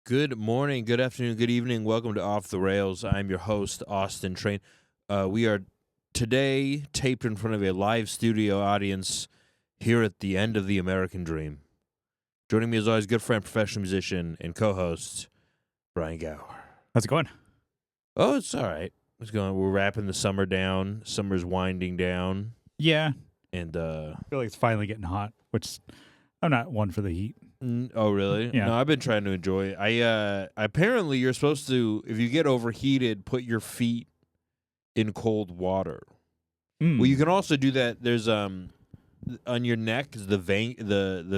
Good morning, good afternoon, good evening. Welcome to Off the Rails. I'm your host, Austin Train. We are today taped in front of a live studio audience here at the end of the American Dream. Joining me as always, good friend, professional musician, and co-host, Brian Gower. How's it going? Oh, it's all right. It's going. We're wrapping the summer down. Summer's winding down. Yeah. And I feel like it's finally getting hot, which I'm not one for the heat. Oh, really? Yeah. No, I've been trying to enjoy it. Apparently you're supposed to, if you get overheated, put your feet in cold water. Well, you can also do that. There's on your neck is the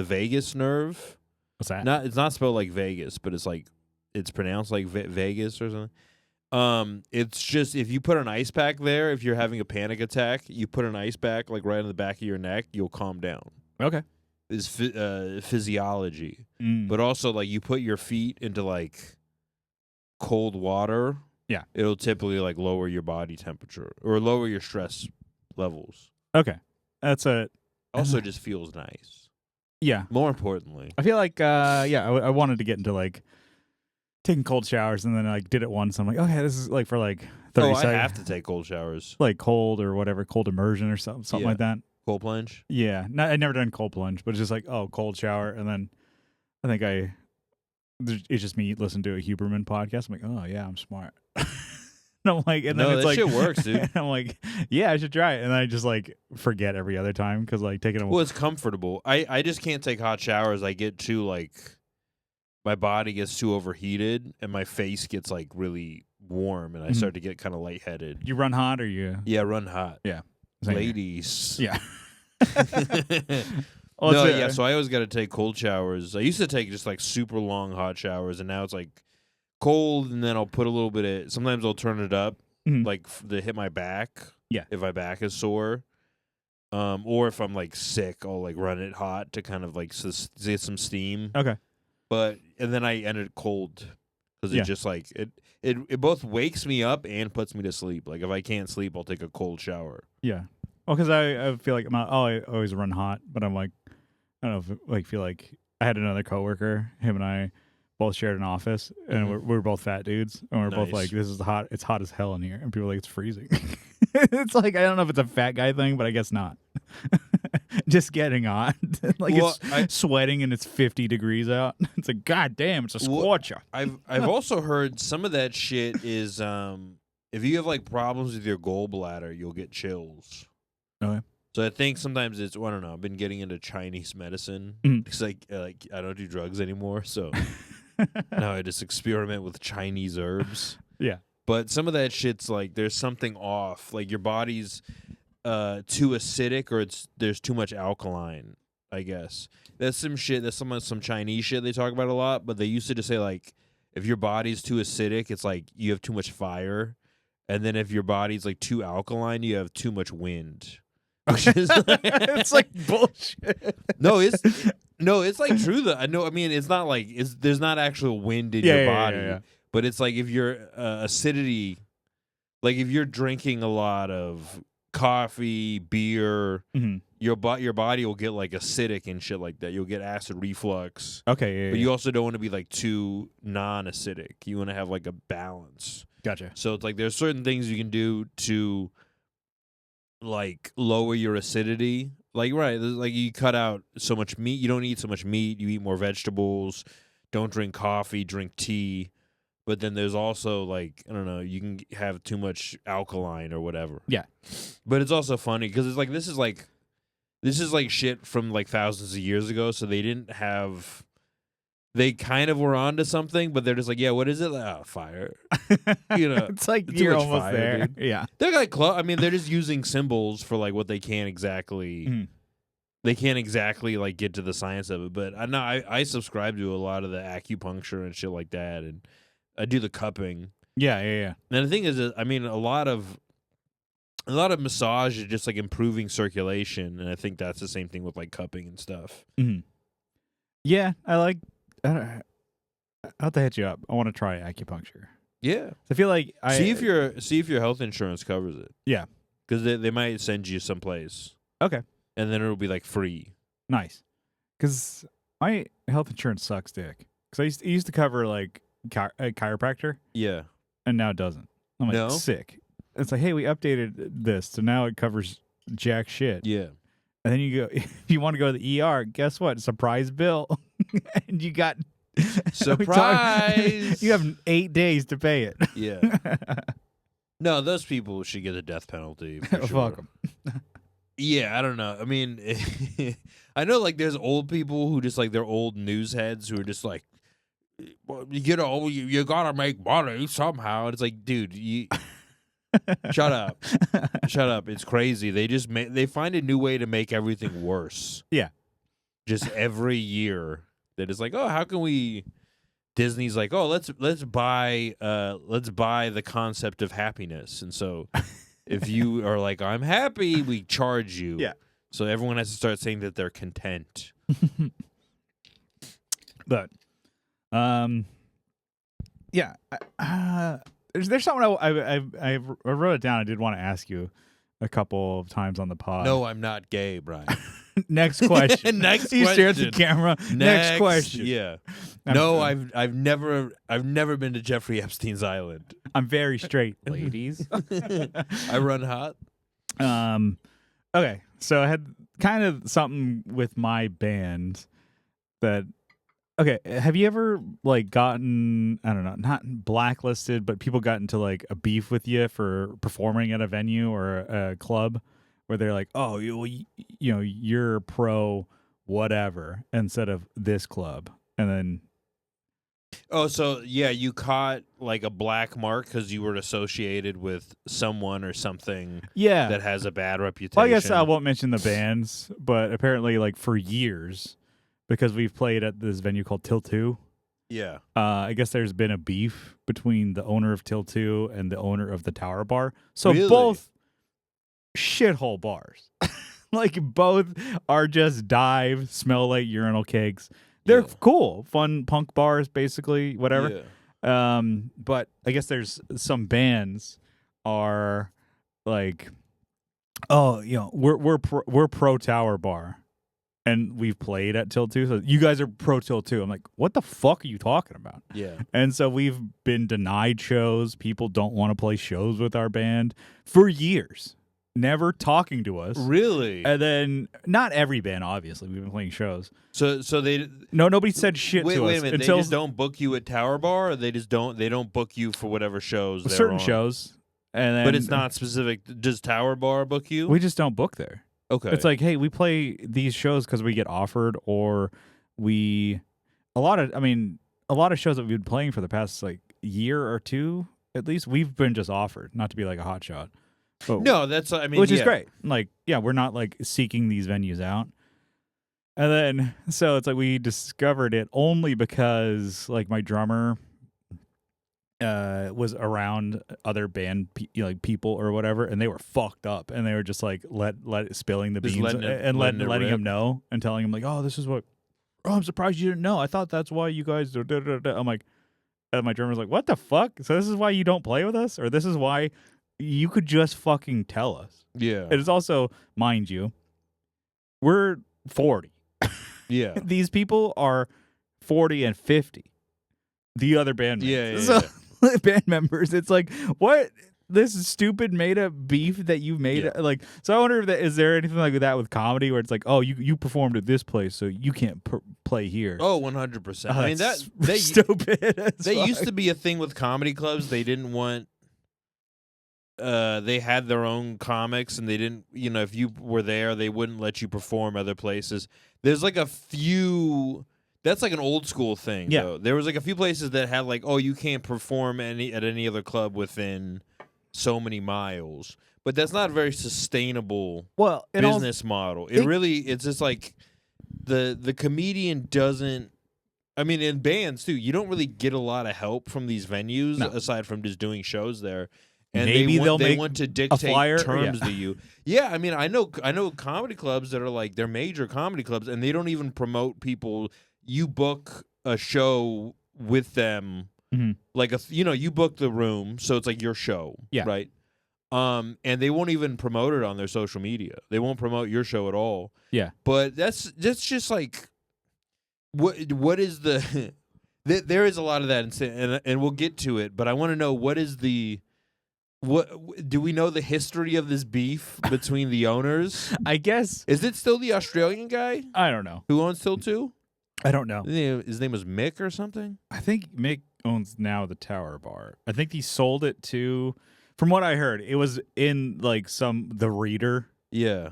vagus nerve. What's that? It's not spelled like Vegas, but it's pronounced like Vegas or something. It's just if you put an ice pack there, if you're having a panic attack, you put an ice pack like right on the back of your neck, you'll calm down. Okay. Is physiology, Mm. but also like you put your feet into like cold water, Yeah. it'll typically like lower your body temperature or lower your stress levels. Okay. That's a Also, just feels nice. yeah. More importantly, I feel like I wanted to get into like taking cold showers, and then I did it once. I'm like, okay, this is like for like 30 I seconds. have to take cold showers. Like cold or whatever, cold immersion or something Yeah. like that. Cold plunge. Yeah. I'd never done cold plunge, but it's just like, oh, cold shower, and then I think it's just me listening to a Huberman podcast. I'm like, oh yeah, I'm smart. And I'm like, and then No, it's that like, shit works, dude. I'm like, yeah, I should try it, and I just like forget every other time because like taking a Well, it's comfortable. I just can't take hot showers. I get too like my body gets too overheated and my face gets like really warm and I start to get kind of lightheaded. You run hot or you? Yeah, run hot. Yeah. Same here. Ladies. Yeah. So I always got to take cold showers. I used to take just like super long hot showers, and now it's like cold, and then I'll put a little bit of. Sometimes I'll turn it up, like to hit my back. Yeah. If my back is sore, or if I'm like sick, I'll like run it hot to kind of like get some steam. Okay. And then I end it cold because Yeah. it just like it both wakes me up and puts me to sleep. Like if I can't sleep, I'll take a cold shower. Yeah. Well, because I feel like I always run hot, but I'm like, I don't know, feel like I had another coworker, him and I both shared an office, and we're both fat dudes, and we're both Nice. like, this is hot. It's hot as hell in here, and people are like, it's freezing. It's like, I don't know if it's a fat guy thing, but I guess not. Just getting hot, like it's sweating and it's 50 degrees out. It's like, god damn, it's a scorcher. I've also heard some of that shit is if you have like problems with your gallbladder, you'll get chills. Okay. So I think sometimes it's I don't know. I've been getting into Chinese medicine because like I don't do drugs anymore, so now I just experiment with Chinese herbs. Yeah. But some of that shit's like there's something off. Like your body's too acidic or there's too much alkaline, I guess. That's some shit. That's some Chinese shit they talk about a lot, but they used to just say like if your body's too acidic, it's like you have too much fire. And then if your body's like too alkaline, you have too much wind. Which is It's like bullshit. No, it's like true though. I mean, it's not like there's not actual wind in your body. Yeah. But it's like if your acidity, like if you're drinking a lot of coffee, beer, your body will get like acidic and shit like that. You'll get acid reflux. Okay, But you also don't want to be like too non-acidic. You want to have like a balance. Gotcha. So it's like there's certain things you can do to like lower your acidity. Like like you cut out so much meat. You don't eat so much meat. You eat more vegetables. Don't drink coffee. Drink tea. But then there's also like I don't know. You can have too much alkaline or whatever. Yeah. But it's also funny because it's like this is like shit from like thousands of years ago. So they didn't have. They kind of were onto something, but they're just like, yeah, what is it? Like, oh, fire. You know, It's like too you're much almost fire, there. dude. Yeah. They're like, I mean, they're just using symbols for like what they can't exactly. They can't exactly like get to the science of it. But I subscribe to a lot of the acupuncture and shit like that, and I do the cupping. Yeah. And the thing is, I mean, a lot of massage is just like improving circulation, and I think that's the same thing with like cupping and stuff. Yeah, I'll have to hit you up. I want to try acupuncture. Yeah, I feel like see if your health insurance covers it. Yeah, because they might send you someplace. Okay, and then it'll be like free. Nice, because my health insurance sucks dick. Because I used to cover like a chiropractor, Yeah. and now it doesn't. I'm like, No? sick. It's like, hey, we updated this, so now it covers jack shit. Yeah. And then you go, if you want to go to the ER, guess what? Surprise bill. And you got surprise. You have 8 days to pay it. Yeah. No, those people should get a death penalty. For sure. Fuck them. Yeah, I don't know. I mean, I know like there's old people who just like they're old news heads who are just like, well, you gotta make money somehow. And it's like, dude, shut up, shut up. It's crazy. They just they find a new way to make everything worse. Yeah, just every year that is like, oh, how can we? Disney's like, oh, let's buy the concept of happiness, and so. If you are like, I'm happy, we charge you. Yeah. So everyone has to start saying that they're content. But, yeah. There's something I wrote it down. I did want to ask you a couple of times on the pod. No, I'm not gay, Brian. Next question. Next you question. stare at the camera. Next question. Yeah. I've never been to Jeffrey Epstein's island. I'm very straight, ladies. I run hot. Okay, so I had kind of something with my band that. Okay, have you ever like gotten, I don't know, not blacklisted, but people got into like a beef with you for performing at a venue or a club where they're like, oh, you know, you're pro whatever instead of this club, and then. Oh, so yeah, you caught like a black mark because you were associated with someone or something that has a bad reputation. Well, I guess I won't mention the bands, but apparently like for years, because we've played at this venue called Till 2. Yeah. I guess there's been a beef between the owner of Till 2 and the owner of the Tower Bar. So really? Both shithole bars. Like both are just dive, smell like urinal cakes. They're cool, fun punk bars, basically, whatever. Yeah. But I guess there's some bands are like, oh, you know, we're pro Tower Bar, and we've played at Till 2. So you guys are pro Till 2. I'm like, what the fuck are you talking about? Yeah. And so we've been denied shows. People don't want to play shows with our band for years. Never talking to us. Really? And then not every band, obviously. We've been playing shows. So they nobody said shit to us. Wait a minute. Until they just don't book you at Tower Bar, or they don't book you for whatever shows they're certain on? shows. And then, but it's not specific. Does Tower Bar book you? We just don't book there. Okay. It's like, hey, we play these shows because we get offered, or a lot of shows that we've been playing for the past like year or two at least, we've been just offered, not to be like a hot shot. But, no, that's which is great. Like, yeah, we're not like seeking these venues out. And then so it's like we discovered it only because like my drummer was around other band people or whatever, and they were fucked up, and they were just like spilling the just beans letting him know and telling him like, oh, this is what. Oh, I'm surprised you didn't know. I thought that's why you guys. I'm like, and my drummer's like, what the fuck? So this is why you don't play with us, or this is why. You could just fucking tell us. Yeah. It is also, mind you, we're 40. Yeah. These people are 40 and 50. The other band members. Yeah. Band members. It's like, what? This stupid made up beef that you made. Yeah. Like, so I wonder if is there anything like that with comedy where it's like, oh, you performed at this place, so you can't play here. Oh, 100%. I mean, that's stupid. They used to be a thing with comedy clubs. They didn't want. They had their own comics, and they didn't, if you were there, they wouldn't let you perform other places. There's like a few, that's like an old school thing, though. There was like a few places that had like, oh, you can't perform at any other club within so many miles. But that's not a very sustainable business model. It's just like the comedian doesn't, I mean, in bands, too, you don't really get a lot of help from these venues aside from just doing shows there. And maybe they want to dictate terms to you. Yeah, I mean, I know comedy clubs that are like, they're major comedy clubs, and they don't even promote people. You book a show with them, like you book the room, so it's like your show, right? And they won't even promote it on their social media. They won't promote your show at all. Yeah, but that's just like, what is the There is a lot of that, and we'll get to it. But I want to know what do we know the history of this beef between the owners? I guess. Is it still the Australian guy I don't know. who owns Till 2? I don't know. His name was Mick or something? I think Mick owns now the Tower Bar. I think he sold it to, from what I heard, it was in like the Reader. Yeah.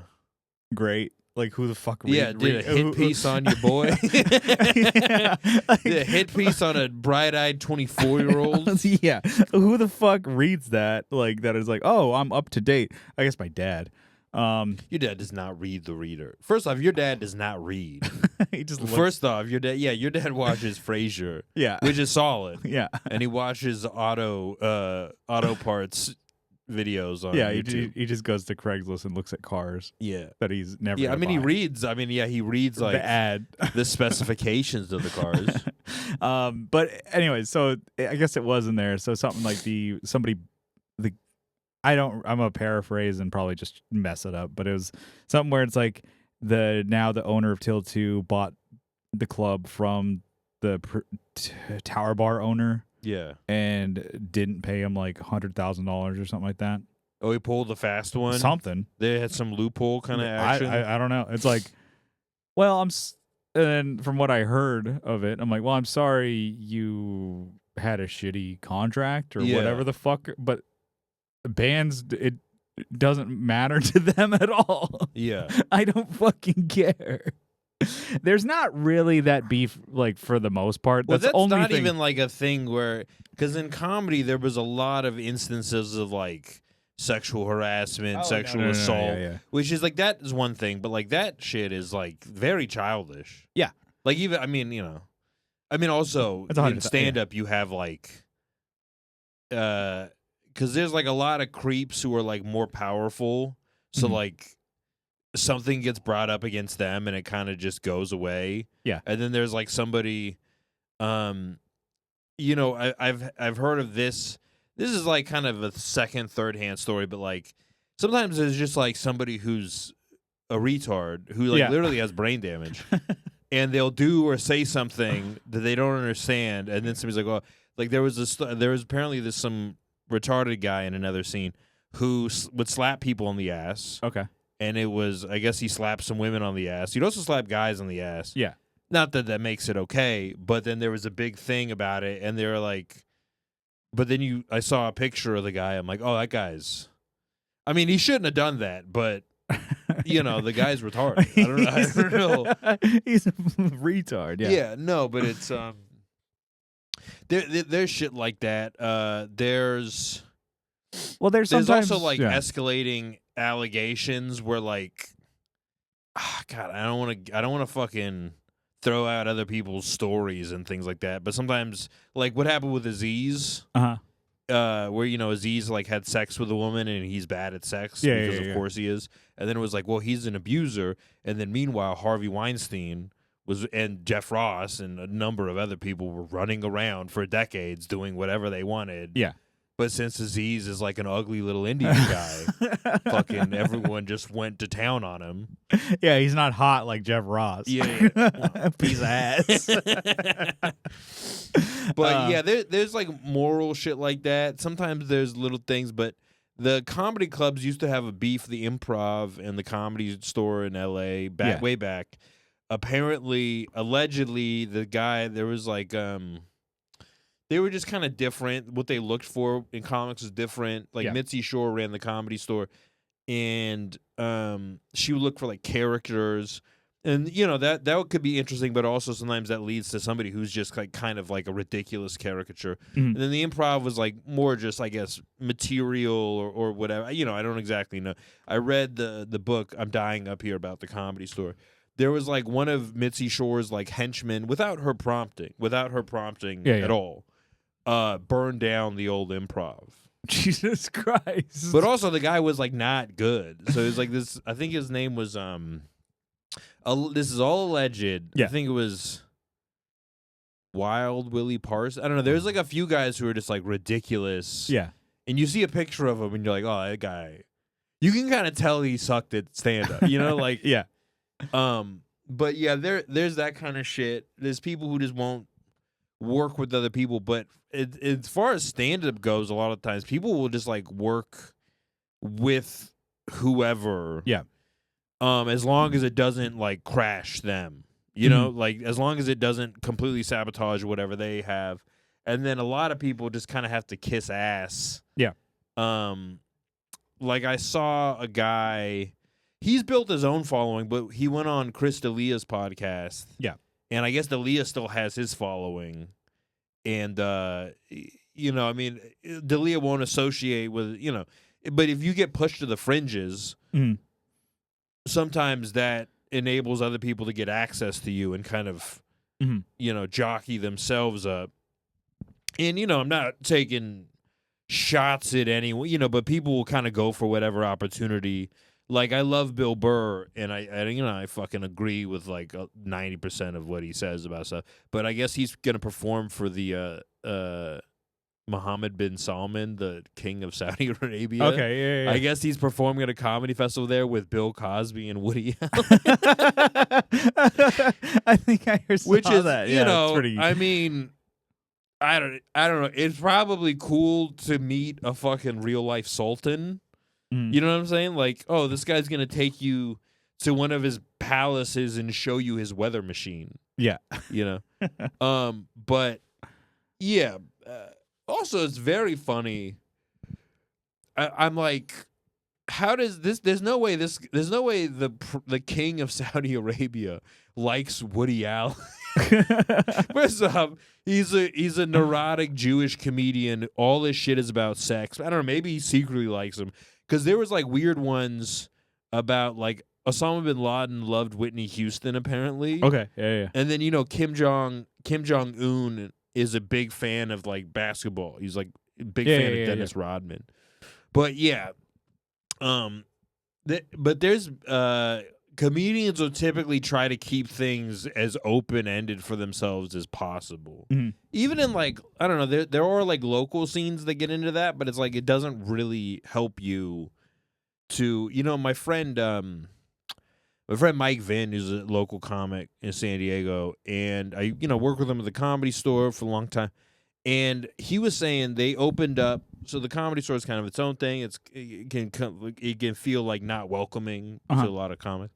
Great. Like, who the fuck did a hit piece on your boy. Yeah, like, Did a hit piece on a bright-eyed 24-year-old. Yeah. Who the fuck reads that? Like, that is like, oh, I'm up to date. I guess my dad. Your dad does not read the Reader. First off, your dad does not read. He just First off, your dad watches Frasier. Yeah. Which is solid. Yeah. And he watches auto parts videos on YouTube. He just goes to Craigslist and looks at cars. Yeah. That he's never. Yeah, he reads. He reads like the ad, the specifications of the cars. But anyway, so I guess it was in there. So something like I'm gonna paraphrase and probably just mess it up, but it was something where it's like the owner of Till 2 bought the club from the Tower Bar owner. Yeah. And didn't pay him like $100,000 or something like that. Oh, he pulled the fast one? Something. They had some loophole kind of action? I don't know. It's like, well, and from what I heard of it, I'm like, well, I'm sorry you had a shitty contract or whatever the fuck, but bands, it doesn't matter to them at all. Yeah. I don't fucking care. There's not really that beef, like, for the most part. Well, that's not even like a thing where, because in comedy there was a lot of instances of like sexual harassment, sexual assault, which is like, that is one thing, but like that shit is like very childish. Yeah. Like even, also in stand up you have like, because there's like a lot of creeps who are like more powerful, so like something gets brought up against them and it kind of just goes away. Yeah. And then there's like somebody, I've heard of this. This is like kind of a second, third hand story, but like sometimes there's just like somebody who's a retard who like literally has brain damage and they'll do or say something that they don't understand. And then somebody's like, well, like there was apparently some retarded guy in another scene who would slap people on the ass. Okay. And it was, I guess he slapped some women on the ass. He'd also slap guys on the ass. Yeah. Not that that makes it okay, but then there was a big thing about it, and they were like, but then I saw a picture of the guy. I'm like, oh, that guy's, he shouldn't have done that, but, the guy's retarded. I don't know. He's a retard, yeah. Yeah, no, but it's, there's shit like that. There's also like escalating allegations where like, God, I don't want to fucking throw out other people's stories and things like that. But sometimes, like what happened with Aziz, where Aziz like had sex with a woman and he's bad at sex because of course he is. And then it was like, well, he's an abuser. And then meanwhile, Harvey Weinstein and Jeff Ross and a number of other people were running around for decades doing whatever they wanted. Yeah. But since Aziz is like an ugly little Indian guy, fucking everyone just went to town on him. Yeah, he's not hot like Jeff Ross. Yeah. Well, piece of ass. But there's like moral shit like that. Sometimes there's little things, but the comedy clubs used to have a beef, the Improv and the Comedy Store in L.A. way back. Apparently, allegedly, the guy, there was like... they were just kind of different. What they looked for in comics was different. Like Mitzi Shore ran the Comedy Store, and she would look for like characters, and that could be interesting. But also sometimes that leads to somebody who's just like kind of like a ridiculous caricature. Mm-hmm. And then the Improv was like more just, I guess, material or whatever. I don't exactly know. I read the book I'm Dying Up Here about the Comedy Store. There was like one of Mitzi Shore's like henchmen without her prompting at all. Burned down the old Improv. Jesus Christ. But also the guy was like not good. So it was like this, I think his name was this is all alleged. Yeah. I think it was Wild Willie Parsons. I don't know. There's like a few guys who are just like ridiculous. Yeah. And you see a picture of him and you're like, oh, that guy. You can kind of tell he sucked at stand up. Like yeah. But yeah, there's that kind of shit. There's people who just won't work with other people. But as far as stand-up goes, a lot of times people will just like work with whoever. Yeah. As long as it doesn't like crash them, you know, like as long as it doesn't completely sabotage whatever they have. And then a lot of people just kind of have to kiss ass. Yeah. Like I saw a guy, he's built his own following, but he went on Chris D'Elia's podcast. Yeah. And I guess D'Elia still has his following. And, you know, I mean, D'Elia won't associate with, you know, but if you get pushed to the fringes, sometimes that enables other people to get access to you and kind of, you know, jockey themselves up. And, you know, I'm not taking shots at anyone, you know, but people will kind of go for whatever opportunity. Like, I love Bill Burr, and I you know, I fucking agree with like 90% of what he says about stuff. But I guess he's gonna perform for the Mohammed bin Salman, the king of Saudi Arabia. Okay, yeah. I guess he's performing at a comedy festival there with Bill Cosby and Woody Allen. I think I heard Which is that. You know, pretty... I mean, I don't know. It's probably cool to meet a fucking real life sultan. You know what I'm saying? Like, oh, this guy's gonna take you to one of his palaces and show you his weather machine. Yeah, you know. But yeah. Also, it's very funny. I'm like, how does this? There's no way the king of Saudi Arabia likes Woody Allen. First off, he's a neurotic Jewish comedian. All his shit is about sex. I don't know. Maybe he secretly likes him. Because there was like weird ones about like Osama bin Laden loved Whitney Houston apparently. Okay, yeah. And then you know Kim Jong Un is a big fan of like basketball. He's like a big fan of Dennis Rodman. But yeah, but there's comedians will typically try to keep things as open ended for themselves as possible. Even in like I don't know, there are like local scenes that get into that, but it's like it doesn't really help you to my friend Mike Vinn, who's a local comic in San Diego, and I worked with him at the Comedy Store for a long time, and he was saying they opened up. So the Comedy Store is kind of its own thing. It can feel like not welcoming to a lot of comics.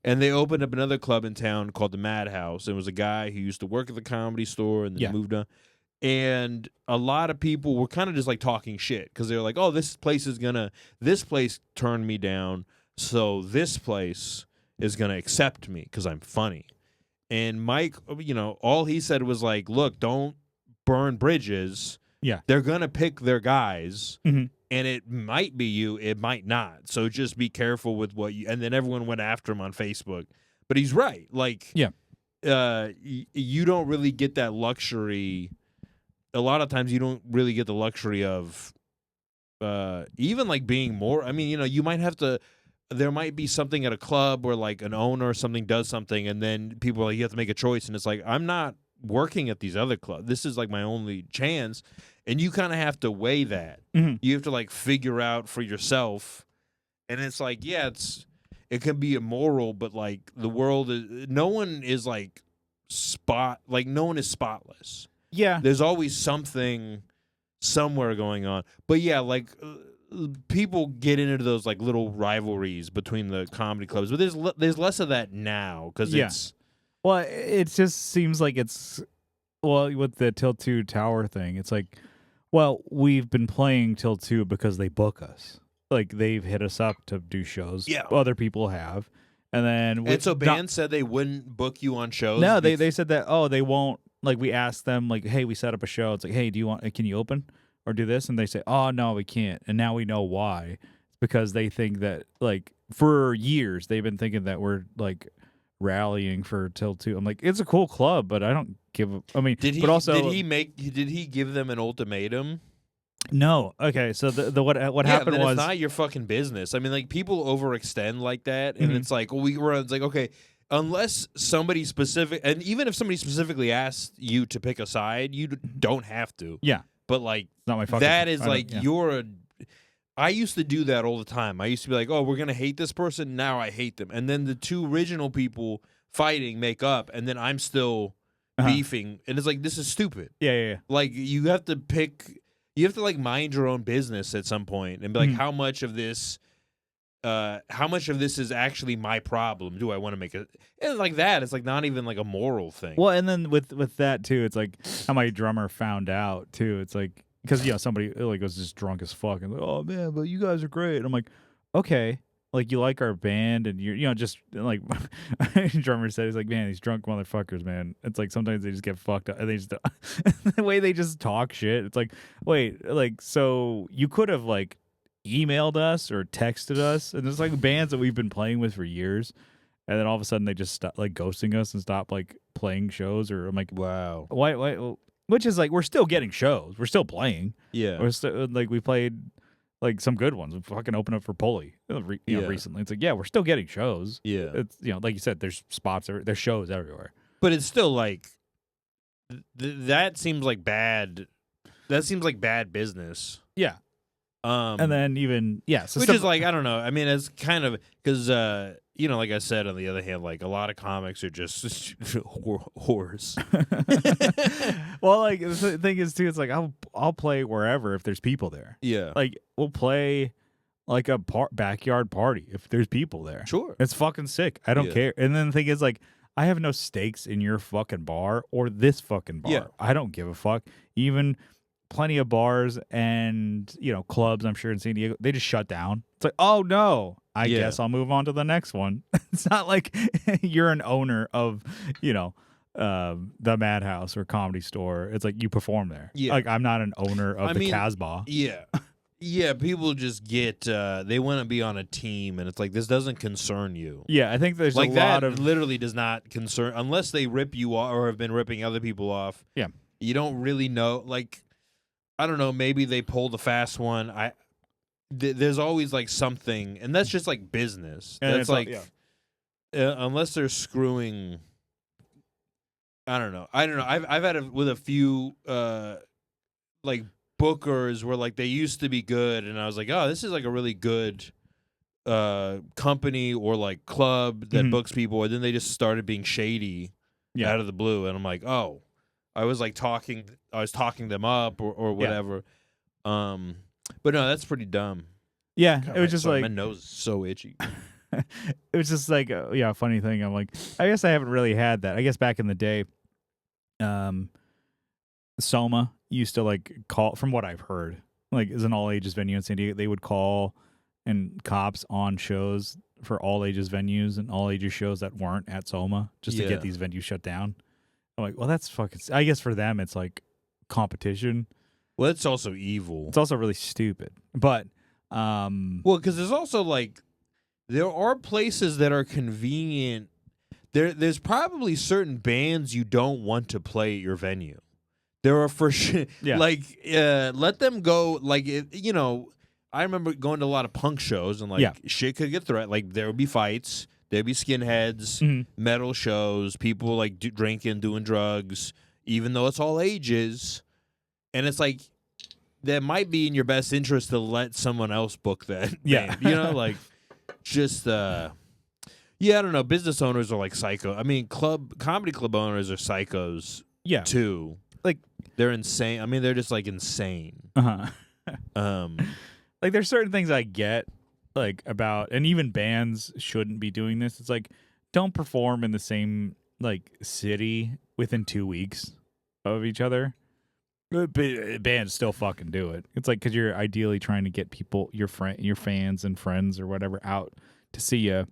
And they opened up another club in town called the Madhouse. It was a guy who used to work at the Comedy Store and then moved on. And a lot of people were kind of just like talking shit because they were like, "Oh, this place turned me down, so this place is gonna accept me because I'm funny." And Mike, all he said was like, "Look, don't burn bridges." Yeah. They're going to pick their guys, and it might be you, it might not. So just be careful with what you... And then everyone went after him on Facebook. But he's right. Like, you don't really get that luxury. A lot of times you don't really get the luxury of even, like, being more... I mean, you might have to... There might be something at a club where, like, an owner or something does something, and then people are like, you have to make a choice. And it's like, I'm not working at these other clubs. This is, like, my only chance. And you kind of have to weigh that. You have to like figure out for yourself. And it's like, yeah, it can be immoral, but like the world is, no one is no one is spotless. Yeah. There's always something somewhere going on. But yeah, like people get into those like little rivalries between the comedy clubs, but there's less of that now because it's... Well, it just seems like it's... Well, with the Till 2 Tower thing, it's like, well, we've been playing Till 2 because they book us. Like, they've hit us up to do shows. Yeah. Other people have. And then... And so bands said they wouldn't book you on shows? No, they said that, they won't. Like, we asked them, like, hey, we set up a show. It's like, hey, can you open or do this? And they say, oh, no, we can't. And now we know why. It's because they think that, like, for years, they've been thinking that we're, like... rallying for Till 2. I'm like, it's a cool club, but I don't give a... I mean, did he give them an ultimatum? No. Okay, so what happened was... it's not your fucking business. I mean, like, people overextend like that, and it's like, it's like, okay, unless somebody specific... And even if somebody specifically asks you to pick a side, you don't have to. Yeah. But, like, it's not my fucking... that is, like, I used to do that all the time. I used to be like, oh, we're going to hate this person. Now I hate them. And then the two original people fighting make up, and then I'm still beefing, and it's like, this is stupid. Yeah. Like, you have to like mind your own business at some point and be like, how much of this is actually my problem? Do I want to make it? And like that, it's like not even like a moral thing. Well, and then with that too, it's like how my drummer found out too. It's like because somebody like was just drunk as fuck and like, oh man, but you guys are great. And I'm like, okay, like you like our band and you're just like drummer said, he's like, man, these drunk motherfuckers, man. It's like sometimes they just get fucked up and they just the way they just talk shit. It's like, wait, like so you could have like emailed us or texted us, and there's like bands that we've been playing with for years, and then all of a sudden they just stop like ghosting us and stop like playing shows. Or I'm like, wow, why? Which is like we're still getting shows, we're still playing. Yeah, we're still like we played like some good ones. We fucking opened up for Pulley, recently. It's like we're still getting shows. Yeah, it's like you said, there's spots, there's shows everywhere. But it's still like that seems like bad. That seems like bad business. Yeah. And then even so which is like, I don't know. I mean, it's kind of because like I said, on the other hand, like a lot of comics are just whores. Well, like the thing is too, it's like I'll play wherever if there's people there. Yeah, like we'll play like a backyard party if there's people there. Sure, it's fucking sick. I don't care. And then the thing is, like, I have no stakes in your fucking bar or this fucking bar. Yeah. I don't give a fuck. Even plenty of bars and clubs, I'm sure in San Diego, they just shut down. It's like, oh no, I guess I'll move on to the next one. It's not like you're an owner of the Madhouse or Comedy Store. It's like you perform there. Like I'm not an owner of the Casbah. People just get they want to be on a team, and it's like, this doesn't concern you. I think there's like a that lot of literally does not concern, unless they rip you off or have been ripping other people off. You don't really know. Like, I don't know, maybe they pulled a fast one. There's always like something, and that's just like business. And that's like unless they're screwing. I don't know. I've had it with a few like bookers where like they used to be good, and I was like, oh, this is like a really good company or like club that books people, and then they just started being shady out of the blue, and I'm like, oh. I was talking them up or whatever. But no, that's pretty dumb. Yeah, God, it was just like my nose is so itchy. It was just like a funny thing. I'm like, I guess I haven't really had that. I guess back in the day, Soma used to like call, from what I've heard, like is an all ages venue in San Diego. They would call and cops on shows for all ages venues and all ages shows that weren't at Soma just to get these venues shut down. I'm like, well, that's fucking. I guess for them, it's like competition. Well, it's also evil. It's also really stupid. But, well, because there's also like, there are places that are convenient. There's probably certain bands you don't want to play at your venue. There are for sure. Like, let them go. Like, I remember going to a lot of punk shows, and like shit could get thrown. Like, there would be fights. There'd be skinheads, metal shows, people like drinking, doing drugs, even though it's all ages. And it's like, that might be in your best interest to let someone else book that band. Like, just, I don't know. Business owners are like psycho. I mean, comedy club owners are psychos, too. Like, they're insane. I mean, they're just like insane. Like, there's certain things I get. Like about, and even bands shouldn't be doing this. It's like, don't perform in the same like city within 2 weeks of each other. But bands still fucking do it. It's like, because you're ideally trying to get people, your fans and friends or whatever, out to see you.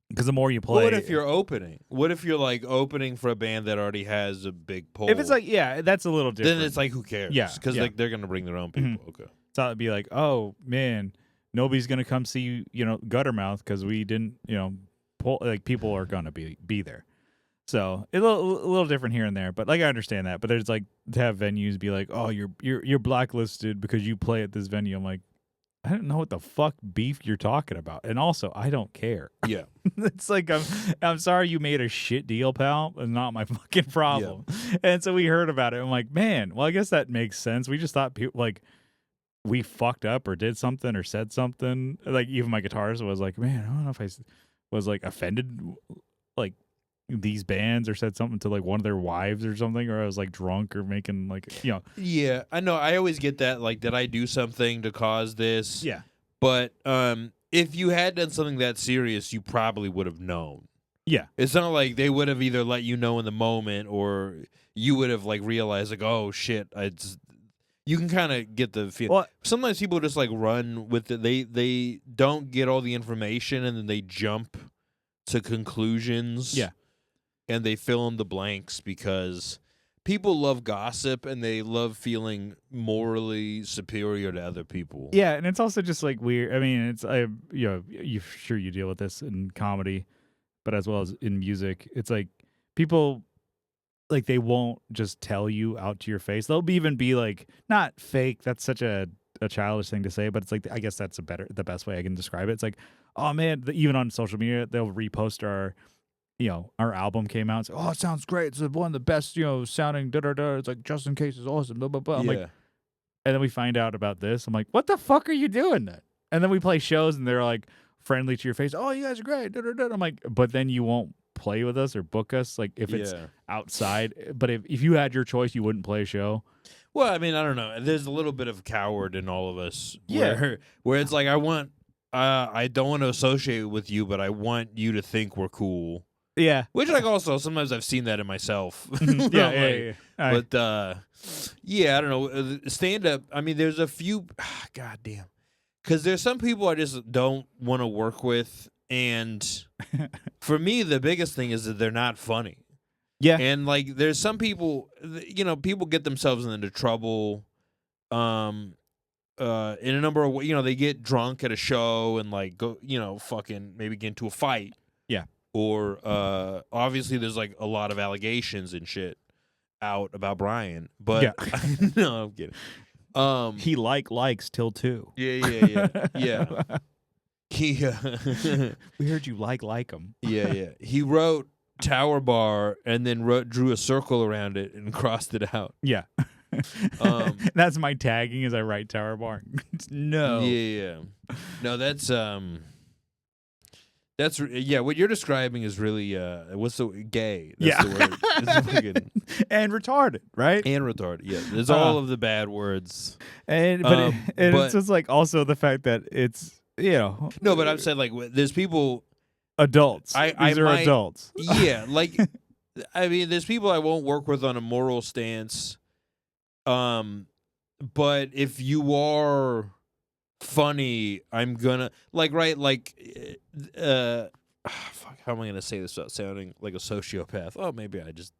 Because the more you play, what if you're opening? What if you're like opening for a band that already has a big pull? If it's like, that's a little different. Then it's like, who cares? Because like they're gonna bring their own people. Okay, so it'd be like, oh man. Nobody's gonna come see Guttermouth because we didn't pull, like people are gonna be there, so it's a little different here and there. But like I understand that. But there's like to have venues be like, oh, you're blacklisted because you play at this venue. I'm like, I don't know what the fuck beef you're talking about, and also I don't care. Yeah, it's like I'm sorry you made a shit deal, pal. It's not my fucking problem. And so we heard about it. I'm like, man, well I guess that makes sense. We just thought people like. We fucked up or did something or said something. Like even my guitarist was like, man, I don't know if I was like offended. Like these bands, or said something to like one of their wives or something, or I was like drunk or making like, you know. Yeah, I know. I always get that. Like, did I do something to cause this? Yeah. But if you had done something that serious, you probably would have known. Yeah. It's not like they would have either let you know in the moment, or you would have like realized like, oh shit, you can kind of get the feel. Well, Sometimes people just like run with it. They don't get all the information, and then they jump to conclusions. Yeah. And they fill in the blanks because people love gossip and they love feeling morally superior to other people. yeah, and it's also just like weird. I mean, it's you know, you deal with this in comedy, but as well as in music, it's like people like they won't just tell you out to your face. They'll even be like, not fake. That's such a childish thing to say, but it's like, I guess that's the best way I can describe it. It's like, oh man, even on social media, they'll repost our album came out. It's like, oh, it sounds great. It's one of the best, sounding da da da. It's like Just in Case is awesome. Blah blah blah. I'm like, and then we find out about this. I'm like, what the fuck are you doing then? And then we play shows and they're like friendly to your face. Oh, you guys are great. Da, da, da. I'm like, but then you won't play with us or book us, like if it's outside. But if you had your choice, you wouldn't play a show. Well, I mean, I don't know. There's a little bit of coward in all of us. Yeah. Where it's like, I don't want to associate with you, but I want you to think we're cool. Yeah. Which, like, also, sometimes I've seen that in myself. Yeah. But, yeah, I don't know. Stand-up, I mean, there's a few, God damn. Because there's some people I just don't want to work with. And for me, the biggest thing is that they're not funny. Yeah. And, like, there's some people, people get themselves into trouble in a number of ways. They get drunk at a show and, like, go, fucking maybe get into a fight. Yeah. Or obviously there's like a lot of allegations and shit out about Brian, but no, I'm kidding. He likes till 2. Yeah. He we heard you like him. Yeah. He wrote Tower Bar and then drew a circle around it and crossed it out. Yeah. That's my tagging as I write Tower Bar. No. Yeah. No, that's what you're describing is really what's the gay? That's the word. It's fucking, and retarded, right? And retarded. Yeah, there's all of the bad words. But it's just like also the fact that it's No, but I'm saying like there's people, adults. These are adults. Yeah, like I mean, there's people I won't work with on a moral stance. But if you are funny, I'm gonna fuck, how am I gonna say this without sounding like a sociopath? Oh, maybe I just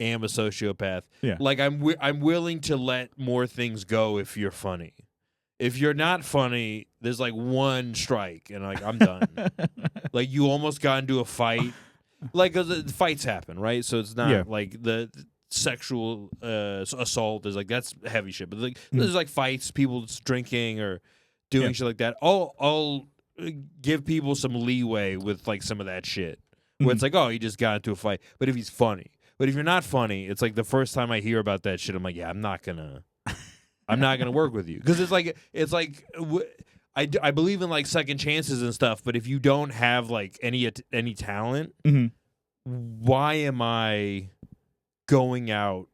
am a sociopath. Yeah. Like I'm willing to let more things go if you're funny. If you're not funny, there's like one strike and like I'm done. Like you almost got into a fight. Like 'cause the fights happen, right? So it's not like the sexual assault is like that's heavy shit. But like there's like fights, people just drinking or doing shit like that. I'll give people some leeway with like some of that shit where it's like, oh, he just got into a fight. But if he's funny, but if you're not funny, it's like the first time I hear about that shit, I'm like, yeah, I'm not gonna work with you because it's like I believe in like second chances and stuff. But if you don't have like any talent, why am I going out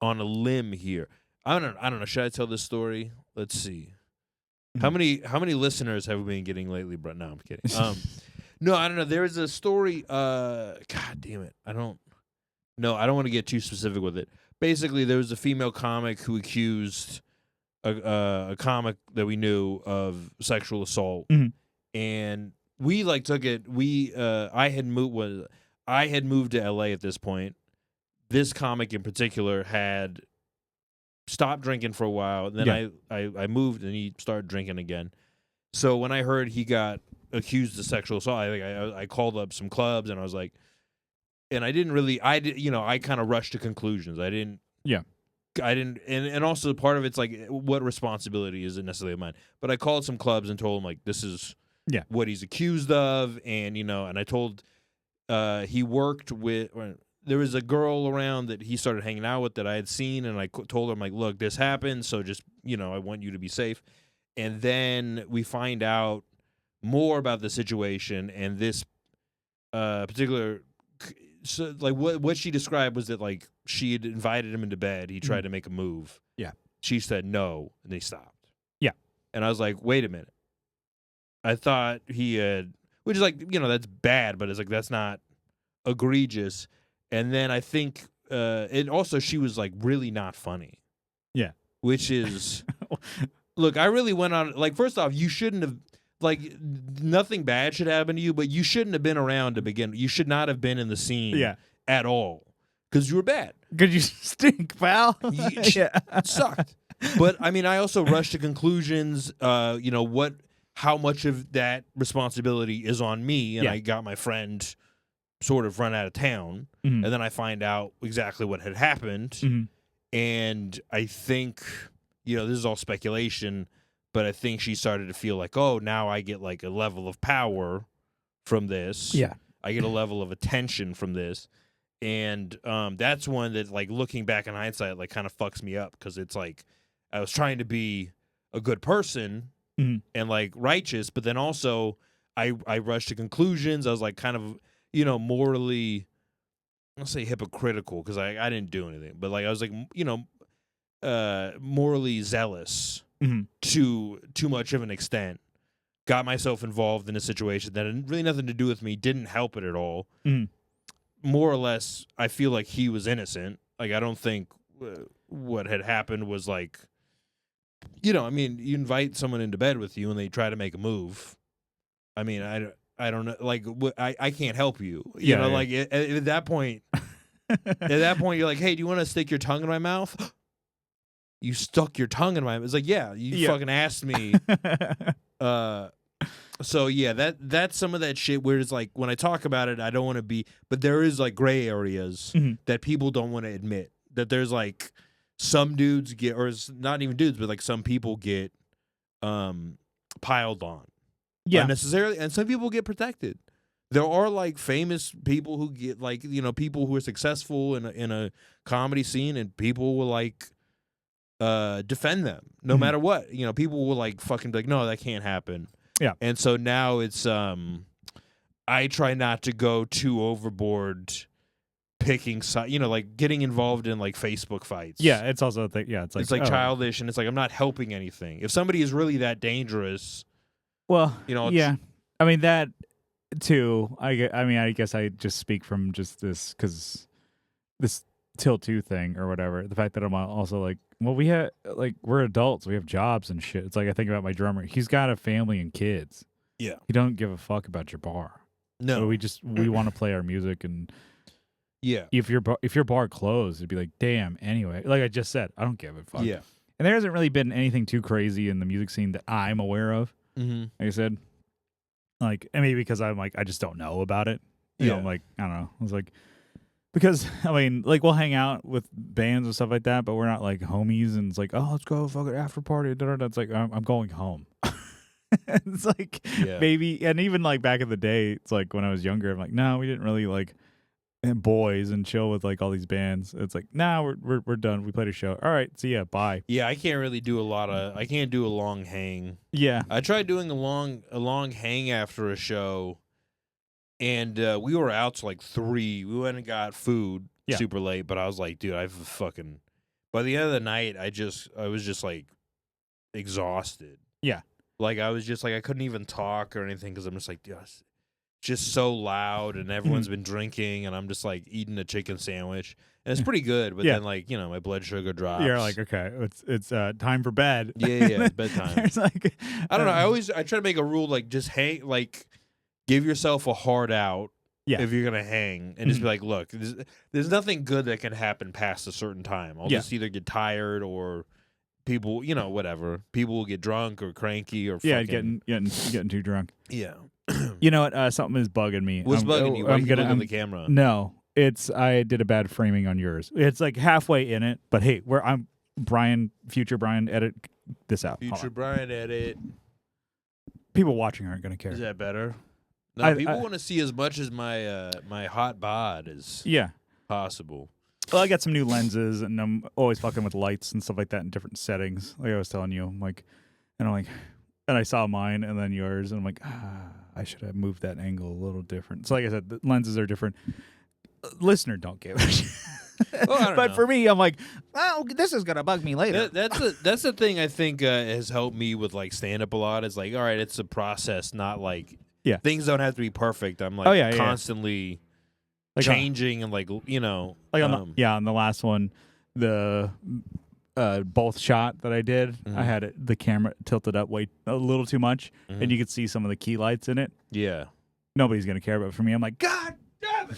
on a limb here? I don't know. Should I tell this story? Let's see. How many listeners have we been getting lately, bro? No, I'm kidding. No, I don't know. There is a story. God damn it. I don't want to get too specific with it. Basically, there was a female comic who accused a comic that we knew of sexual assault, and we like took it. I had moved to LA at this point. This comic in particular had stopped drinking for a while, and then I moved, and he started drinking again. So when I heard he got accused of sexual assault, I called up some clubs, and I was like, and I kind of rushed to conclusions. I didn't, and also part of it's like, what responsibility is it necessarily of mine? But I called some clubs and told them like, this is what he's accused of, and and I told, he worked with. There was a girl around that he started hanging out with that I had seen, and I told her, I'm like, look, this happened, so just, I want you to be safe. And then we find out more about the situation, and this particular so like what she described was that like she had invited him into bed. He tried to make a move. Yeah. She said no, and they stopped. Yeah. And I was like, wait a minute. I thought he had, which is like, that's bad, but it's like that's not egregious. And then I think it also she was like really not funny. Yeah. Which is look, I really went on like first off, you shouldn't have like nothing bad should happen to you, but you shouldn't have been around to begin. You should not have been in the scene at all because you were bad. Because you stink, pal. It sucked. But I mean, I also rushed to conclusions. How much of that responsibility is on me, and I got my friend sort of run out of town, and then I find out exactly what had happened, and I think this is all speculation. But I think she started to feel like, oh, now I get like a level of power from this. Yeah. I get a level of attention from this. And that's one that, like, looking back in hindsight, like, kind of fucks me up. Because it's like, I was trying to be a good person and, like, righteous. But then also, I rushed to conclusions. I was, like, kind of, morally, I'll say hypocritical. Because I didn't do anything. But, like, I was, like, morally zealous. To too much of an extent, got myself involved in a situation that had really nothing to do with me, didn't help it at all. More or less, I feel like he was innocent. Like, I don't think what had happened was like, I mean, you invite someone into bed with you and they try to make a move. I mean, I don't know. Like, I can't help you. You know, like at that point, you're like, hey, do you want to stick your tongue in my mouth? You stuck your tongue in my mouth. It's like, you fucking asked me. So that's some of that shit where it's like when I talk about it, I don't want to be, but there is like gray areas that people don't want to admit. That there's like some dudes get, or it's not even dudes, but like some people get piled on unnecessarily, and some people get protected. There are like famous people who get like people who are successful in a comedy scene, and people will like defend them no matter what. People will like fucking be like, no, that can't happen. Yeah. And so now it's I try not to go too overboard picking like getting involved in like Facebook fights. Yeah, it's also a thing. Yeah, it's like childish, and it's like I'm not helping anything. If somebody is really that dangerous, well, yeah. I mean that too. I mean, I guess I just speak from just this because this Till 2 thing or whatever. The fact that I'm also like, well, we're adults. We have jobs and shit. It's like I think about my drummer. He's got a family and kids. Yeah. He don't give a fuck about your bar. No. So we want to play our music, and yeah. If your bar closed, it'd be like, damn, anyway. Like I just said, I don't give a fuck. Yeah. And there hasn't really been anything too crazy in the music scene that I'm aware of. Mm-hmm. Like I said. Like, and maybe because I'm like, I just don't know about it. You know, I'm like, I don't know. I was like, because, I mean, like, we'll hang out with bands and stuff like that, but we're not, like, homies, and it's like, oh, let's go fucking after party. Da-da-da. It's like, I'm going home. It's like, maybe, and even, like, back in the day, it's like, when I was younger, I'm like, no, we didn't really, like, boys and chill with, like, all these bands. It's like, nah, we're done. We played a show. All right, see ya, bye. Yeah, I can't really do I can't do a long hang. Yeah. I tried doing a long hang after a show. And we were out till like 3. We went and got food super late, but I was like, dude, by the end of the night, I was just like exhausted. Yeah. Like I was just like, I couldn't even talk or anything because I'm just like, dude, it's just so loud and everyone's been drinking and I'm just like eating a chicken sandwich. And it's pretty good, but then like, my blood sugar drops. You're like, okay, it's time for bed. Yeah, it's bedtime. It's like, I don't know. I try to make a rule like just hang, like give yourself a hard out if you're going to hang and just be like, look, there's nothing good that can happen past a certain time. I'll just either get tired or people, whatever. People will get drunk or cranky or fucking... getting too drunk. Yeah. You know what? Something is bugging me. What's bugging you? Why you look at the camera? No, I did a bad framing on yours. It's like halfway in it, but hey, I'm Brian, future Brian, edit this out. Future Brian, edit. People watching aren't going to care. Is that better? No, people want to see as much as my my hot bod as possible. Well, I got some new lenses, and I'm always fucking with lights and stuff like that in different settings. Like I was telling you, I'm like, and I saw mine and then yours, and I'm like, I should have moved that angle a little different. So like I said, the lenses are different. listener don't give a shit. Well, I don't but know. for me, I'm like, well, this is gonna bug me later. That's the thing I think has helped me with like stand up a lot. Is like, all right, it's a process, not like things don't have to be perfect. I'm like constantly like changing and like like on the last one, the both shot that I did, I had the camera tilted up way a little too much, and you could see some of the key lights in it. Yeah, nobody's gonna care, but for me, I'm like, God damn it!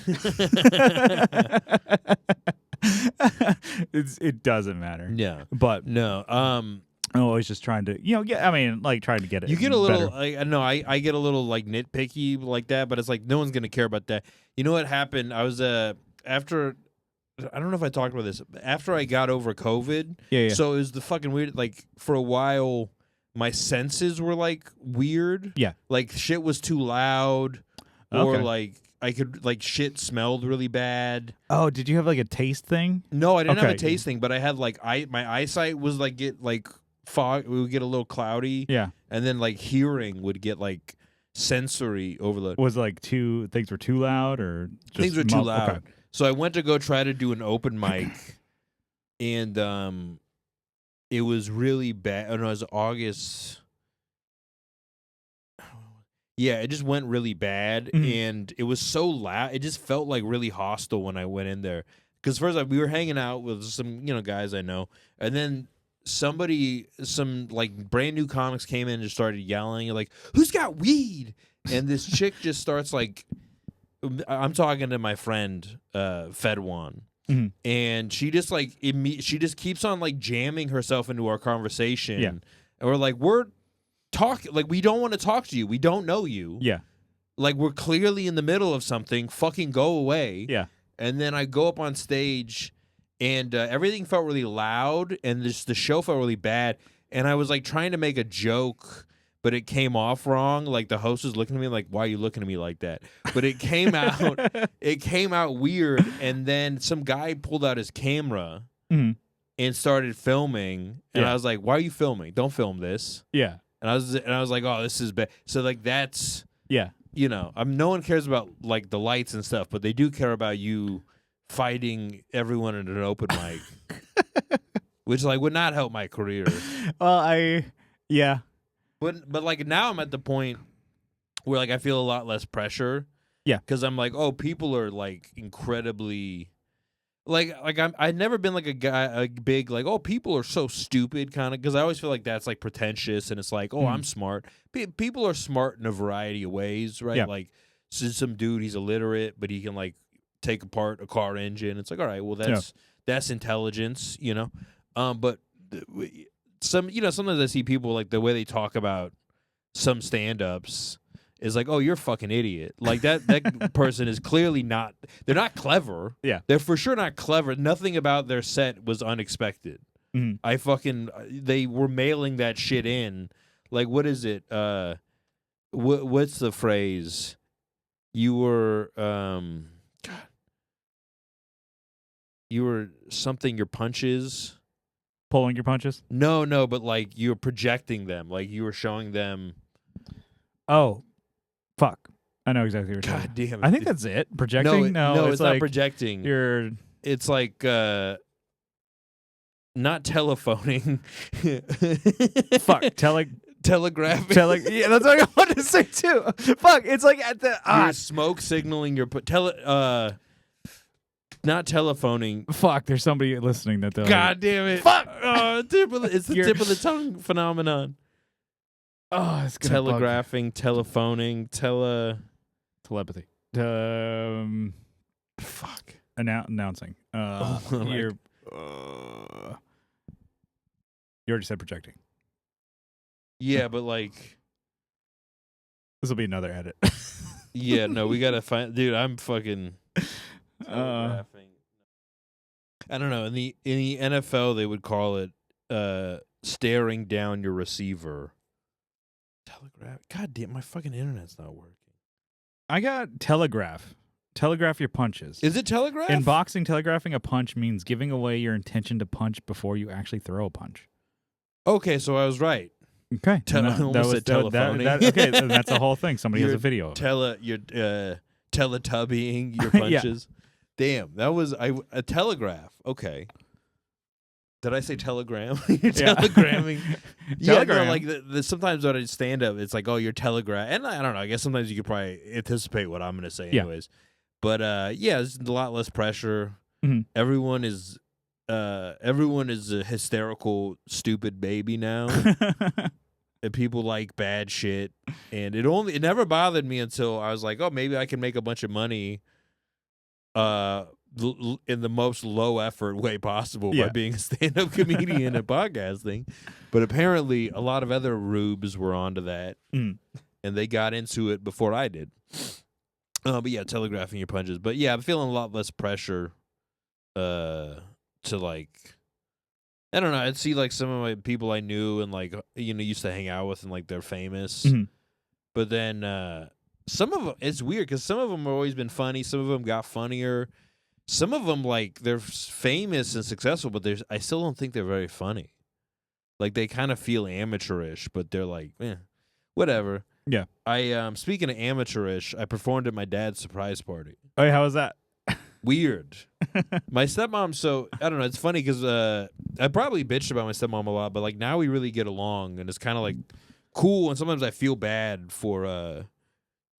It doesn't matter. Yeah, but no. I'm always just trying to, trying to get it. You get a little, better. I get a little like nitpicky like that, but it's like no one's gonna care about that. You know what happened? I was after. I don't know if I talked about this. After I got over COVID, so it was the fucking weird. Like for a while, my senses were like weird. Yeah, like shit was too loud, or like I could like shit smelled really bad. Oh, did you have like a taste thing? No, I didn't have a taste thing, but I had like my eyesight was like get like fog. It would get a little cloudy. Yeah, and then like hearing would get like sensory overload. Was like things were too loud or just things were too loud. Okay. So I went to go try to do an open mic, and it was really bad. Oh no, it was August. Yeah, it just went really bad, and it was so loud. It just felt like really hostile when I went in there. Because first, we were hanging out with some guys I know, and then some like brand new comics came in and just started yelling like, "Who's got weed?" And this chick just starts like. I'm talking to my friend Fedwan, and she just like she just keeps on like jamming herself into our conversation, and we're like, we're talking like we don't want to talk to you, we don't know you, like we're clearly in the middle of something, fucking go away. And then I go up on stage, and everything felt really loud, and the show felt really bad, and I was like trying to make a joke. But it came off wrong. Like the host was looking at me like, "Why are you looking at me like that?" But it came out, weird. And then some guy pulled out his camera and started filming. And I was like, "Why are you filming? Don't film this." Yeah. And I was like, "Oh, this is bad." So like that's no one cares about like the lights and stuff, but they do care about you fighting everyone at an open mic, which like would not help my career. Well, But like now I'm at the point where like I feel a lot less pressure. Yeah, because I'm like, oh, people are like incredibly, like I've never been like a big like, oh, people are so stupid kind of, because I always feel like that's like pretentious, and it's like, oh, I'm smart. People are smart in a variety of ways, right? Yeah. Like some dude, he's illiterate, but he can like take apart a car engine. It's like, all right, well that's intelligence, but. Sometimes I see people like the way they talk about some stand-ups is like, oh, you're a fucking idiot. Like that person is clearly not. They're not clever. Yeah, they're for sure not clever. Nothing about their set was unexpected. They were mailing that shit in. Like, what is it? What's the phrase? You were you were something. Your punches. Pulling your punches? No, but like you were projecting them, like you were showing them. Oh, fuck! I know exactly what you're God saying. damn it! I think that's it. Projecting? No, it's like not projecting. It's like not telephoning. Fuck! Telegraphing. Yeah, that's what I wanted to say too. Fuck! It's like at the you're smoke signaling. Not telephoning. Fuck, there's somebody listening that they'll. God damn it. Fuck! It's the tip of the tongue phenomenon. Oh, it's gonna telegraphing, telephoning, telepathy. Fuck. Announcing. You already said projecting. Yeah, but like this will be another edit. Yeah, no, we gotta find. Dude, I'm fucking. I don't know. In the NFL, they would call it staring down your receiver. Telegraph. God damn, my fucking internet's not working. I got telegraph. Telegraph your punches. Is it telegraph? In boxing, telegraphing a punch means giving away your intention to punch before you actually throw a punch. Okay, so I was right. Okay, that was telephoning. Okay, that's the whole thing. Somebody has a video. You're teletubbying your punches. Damn, that was a telegraph. Okay. Did I say telegram? You're telegramming. Telegram. No, like sometimes when I stand up, it's like, oh, you're telegraph. And I don't know. I guess sometimes you could probably anticipate what I'm going to say anyways. But there's a lot less pressure. Mm-hmm. Everyone is a hysterical, stupid baby now. And people like bad shit. And it never bothered me until I was like, oh, maybe I can make a bunch of money in the most low effort way possible by being a stand-up comedian and podcasting. But apparently a lot of other rubes were onto that, and they got into it before I did. But yeah, telegraphing your punches. But yeah, I'm feeling a lot less pressure to like, I don't know, I'd see like some of my people I knew and like, used to hang out with and like they're famous. Mm-hmm. But then some of them, it's weird because some of them have always been funny. Some of them got funnier. Some of them, like, they're famous and successful, but I still don't think they're very funny. Like, they kind of feel amateurish, but they're like, whatever. Yeah. Speaking of amateurish, I performed at my dad's surprise party. Oh, how was that? Weird. My stepmom, so, I don't know, it's funny because I probably bitched about my stepmom a lot, but, like, now we really get along, and it's kind of, like, cool, and sometimes I feel bad for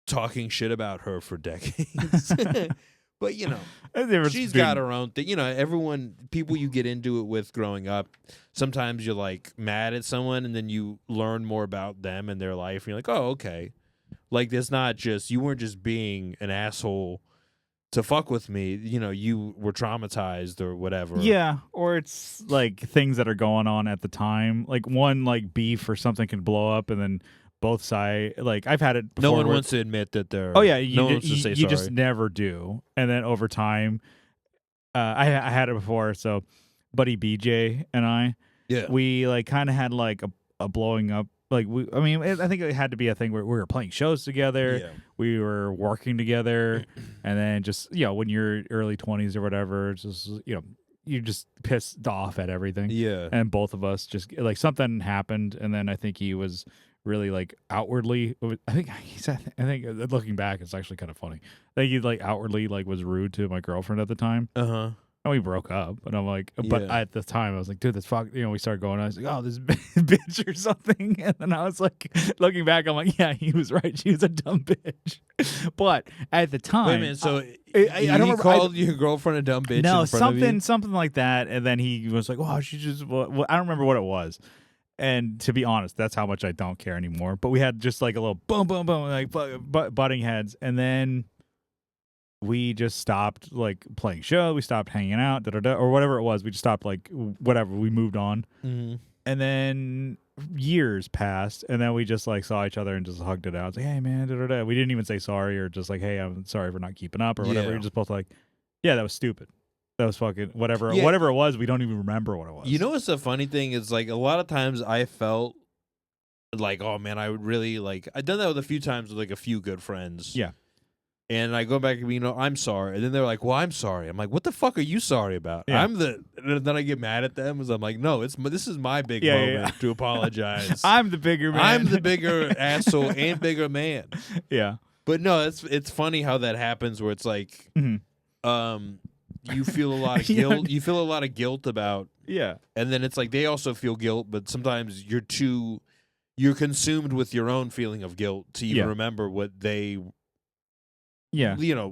talking shit about her for decades. But, she's got her own thing. People you get into it with growing up, sometimes you're, like, mad at someone, and then you learn more about them and their life, and you're like, oh, okay. Like, there's not just, you weren't just being an asshole to fuck with me. You were traumatized or whatever. Yeah, or it's, like, things that are going on at the time. Like, one, like, beef or something can blow up, and then both sides, like, I've had it before. No one wants to admit that they're. Oh yeah, no one wants to say you sorry. just never do. And then over time, I had it before. So, buddy BJ and I, we like kind of had like a blowing up. Like I think it had to be a thing where we were playing shows together. We were working together, and then just when you're early 20s or whatever, just you're just pissed off at everything. Yeah, and both of us just like something happened, and then I think he was really like outwardly, I think looking back it's actually kind of funny. I think he like outwardly like was rude to my girlfriend at the time. And we broke up, and I'm like, but at the time I was like, dude, this fuck, we started going, I was like, oh, this bitch or something. And then I was like, looking back, I'm like, yeah, he was right, she was a dumb bitch. But at the time, wait a minute, so I don't remember, called your girlfriend a dumb bitch? No, in front of you? something like that. And then he was like, wow, she just, I don't remember what it was. And to be honest, that's how much I don't care anymore. But we had just like a little boom, boom, boom, like butting heads. And then we just stopped like playing show. We stopped hanging out, or whatever it was. We just stopped like whatever. We moved on. Mm-hmm. And then years passed. And then we just like saw each other and just hugged it out. It's like, hey, man, We didn't even say sorry or just like, hey, I'm sorry for not keeping up or whatever. We were just both like, yeah, that was stupid. That was fucking whatever. Yeah. Whatever it was, we don't even remember what it was. You know what's the funny thing is, like, a lot of times I felt like, oh man, I would really like. I've done that with a few times with like a few good friends. Yeah. And I go back and I'm sorry, and then they're like, well, I'm sorry. I'm like, what the fuck are you sorry about? Yeah. And then I get mad at them because I'm like, no, this is my big moment to apologize. I'm the bigger man. I'm the bigger asshole and bigger man. Yeah. But no, it's funny how that happens where it's like, you feel a lot of guilt. You feel a lot of guilt about. Yeah. And then it's like they also feel guilt, but sometimes you're consumed with your own feeling of guilt to even remember what they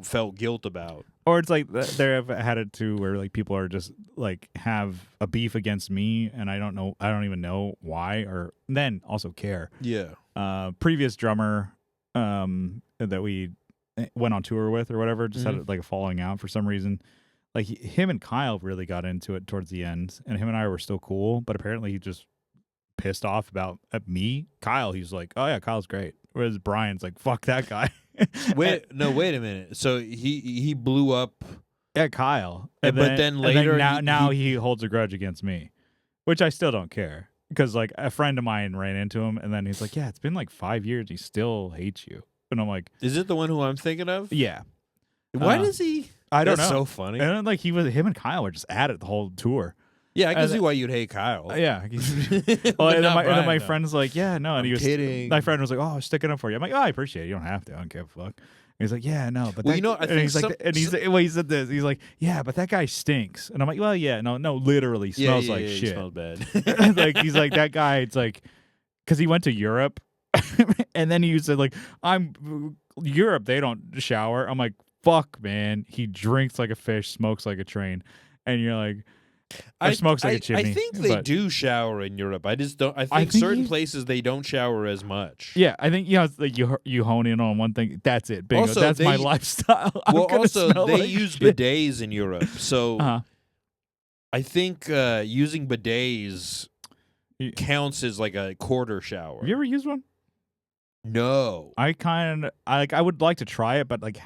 felt guilt about. Or it's like they've had it too where like people are just like have a beef against me and I don't even know why, or then also care. Yeah. Previous drummer that we went on tour with or whatever just had like a falling out for some reason. Like him and Kyle really got into it towards the end, and him and I were still cool, but apparently he just pissed off about me. Kyle, he's like, oh yeah, Kyle's great. Whereas Brian's like, fuck that guy. Wait a minute. So he blew up at Kyle, but then later now he holds a grudge against me, which I still don't care because like a friend of mine ran into him, and then he's like, yeah, it's been like 5 years, he still hates you, and I'm like, is it the one who I'm thinking of? Yeah. Why does he? I don't know. That's so funny. And then, like him and Kyle were just at it the whole tour. Yeah, I can see why you'd hate Kyle. Yeah. Well, and then my friend's like, yeah, no. And he was kidding. My friend was like, oh, I was sticking up for you. I'm like, oh, I appreciate it. You don't have to. I don't give a fuck. He's like, yeah, no, but Well, that, you know, I and think he's like, and he's well, he said this. He's like, yeah, but that guy stinks. And I'm like, well, yeah, no, literally smells like shit. He smells bad. Like he's like that guy. It's like because he went to Europe, and then he said like, I'm Europe. They don't shower. I'm like, fuck, man. He drinks like a fish, smokes like a train, and you're like. Smokes like a chimney. I think they do shower in Europe. I just don't. I think certain places they don't shower as much. Yeah, I think it's like you hone in on one thing. That's it. Bingo. Also, that's my lifestyle. Well, also they use bidets in Europe, so I think using bidets counts as like a quarter shower. Have you ever used one? No. I would like to try it, but like.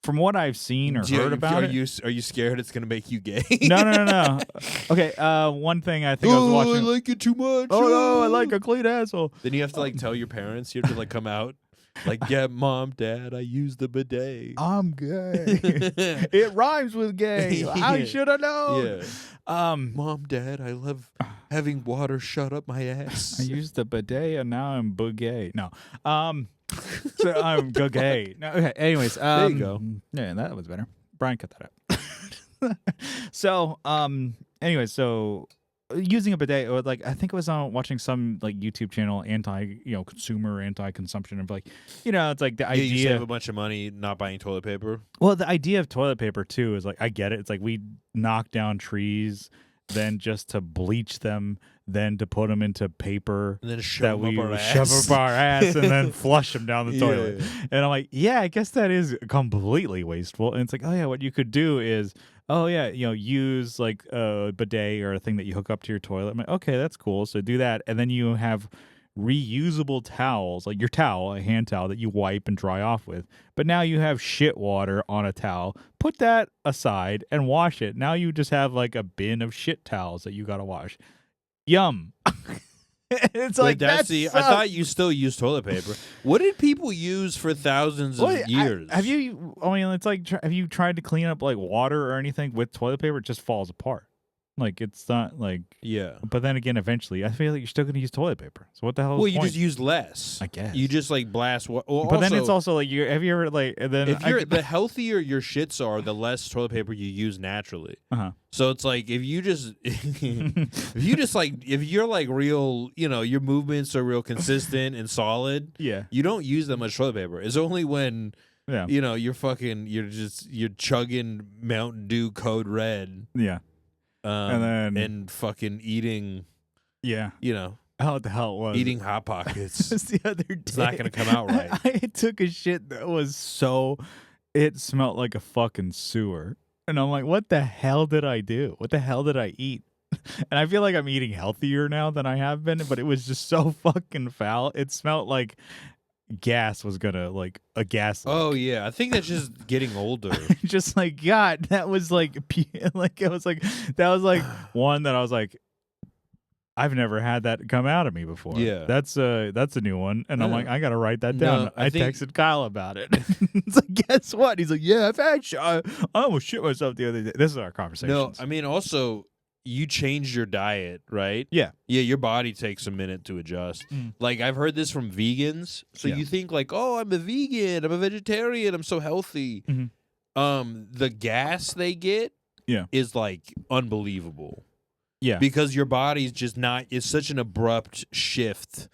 From what I've seen or heard about it, are you scared it's gonna make you gay? No. Okay, one thing I think I was watching. I like it too much. Oh no, I like a clean asshole. Then you have to like tell your parents. You have to like come out, like, yeah, mom, dad, I use the bidet. I'm gay. It rhymes with gay. I should have known. Yeah. Mom, dad, I love having water shut up my ass. I used the bidet and now I'm gay. No. So I'm gay. No, okay. Anyways, there you go. Yeah, that was better. Brian, cut that out. So, anyways, so using a bidet, or like I think it was on watching some like YouTube channel consumer, anti-consumption of like, it's like the idea. You save a bunch of money not buying toilet paper. Well, the idea of toilet paper too is like I get it. It's like we knock down trees, then just to bleach them. Then to put them into paper and then shove up our ass and then flush them down the toilet. And I'm like, yeah, I guess that is completely wasteful. And it's like, oh yeah, what you could do is, use like a bidet or a thing that you hook up to your toilet. I'm like, okay, that's cool. So do that, and then you have reusable towels, like your towel, a hand towel that you wipe and dry off with. But now you have shit water on a towel. Put that aside and wash it. Now you just have like a bin of shit towels that you got to wash. Yum. It's like I thought you still use toilet paper. What did people use for thousands of years? Have you tried to clean up like water or anything with toilet paper? It just falls apart. Like it's not like But then again, eventually, I feel like you're still going to use toilet paper. So what the hell? Well, you just use less. I guess you just like blast. But then it's also like have you ever like? And then the healthier your shits are, the less toilet paper you use naturally. So it's like if you're like real, your movements are real consistent and solid. Yeah, you don't use that much toilet paper. It's only when. Yeah. You're chugging Mountain Dew Code Red. Yeah. And fucking eating, what the hell it was eating Hot Pockets. The other day, it's not gonna come out right. I took a shit that was it smelled like a fucking sewer, and I'm like, what the hell did I do? What the hell did I eat? And I feel like I'm eating healthier now than I have been, but it was just so fucking foul. It smelled like gas was gonna like a gas leak. Oh yeah, I think that's just getting older. Just like God, that was like it was like that was like one that I was like, I've never had that come out of me before. Yeah, that's a new one, and I'm like, I gotta write that down. No, I texted Kyle about it. It's like, guess what? He's like, yeah, I've had I almost shit myself the other day. This is our conversation. No, I mean also. You changed your diet, right? Yeah. Yeah, your body takes a minute to adjust. Like, I've heard this from vegans. So you think, like, oh, I'm a vegan, I'm a vegetarian, I'm so healthy. The gas they get is, like, unbelievable. Yeah. Because your body's just not, it's such an abrupt shift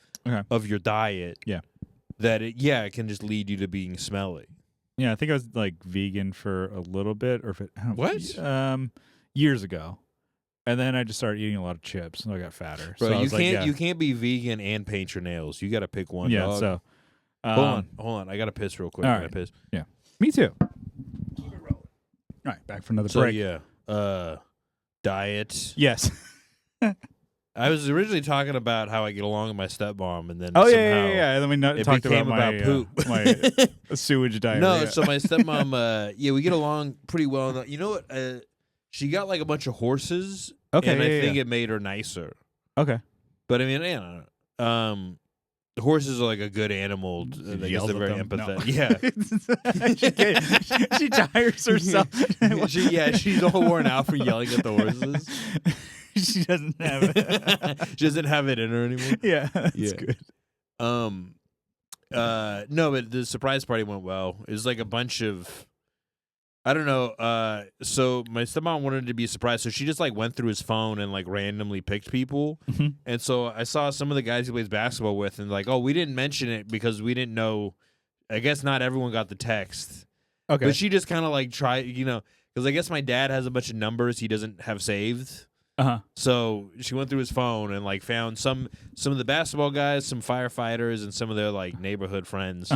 of your diet that, it can just lead you to being smelly. Yeah, I think I was, like, vegan for a little bit. Years ago. And then I just started eating a lot of chips, and I got fatter. Bro, so you can't be vegan and paint your nails. You got to pick one. Yeah. Dog. So hold on. I got to piss real quick. All I right. got to piss. Yeah. Me too. Keep it rolling. All right, back for another break. Diet. Yes. I was originally talking about how I get along with my stepmom, and then And then we talked about my poop, my sewage diarrhea. No, so my stepmom, we get along pretty well. You know what? She got like a bunch of horses, and I think it made her nicer. Okay, but I mean, the horses are like a good animal. I guess they're very empathetic. No. Yeah, she tires herself. She's all worn out for yelling at the horses. She doesn't have it. She doesn't have it in her anymore. Yeah, that's good. No, but the surprise party went well. It was like a bunch of, I don't know. So my stepmom wanted to be surprised, so she just like went through his phone and like randomly picked people. And so I saw some of the guys he plays basketball with, and like, oh, we didn't mention it because we didn't know. I guess not everyone got the text. Okay. But she just kind of like tried, because I guess my dad has a bunch of numbers he doesn't have saved. So she went through his phone and like found some of the basketball guys, some firefighters, and some of their like neighborhood friends,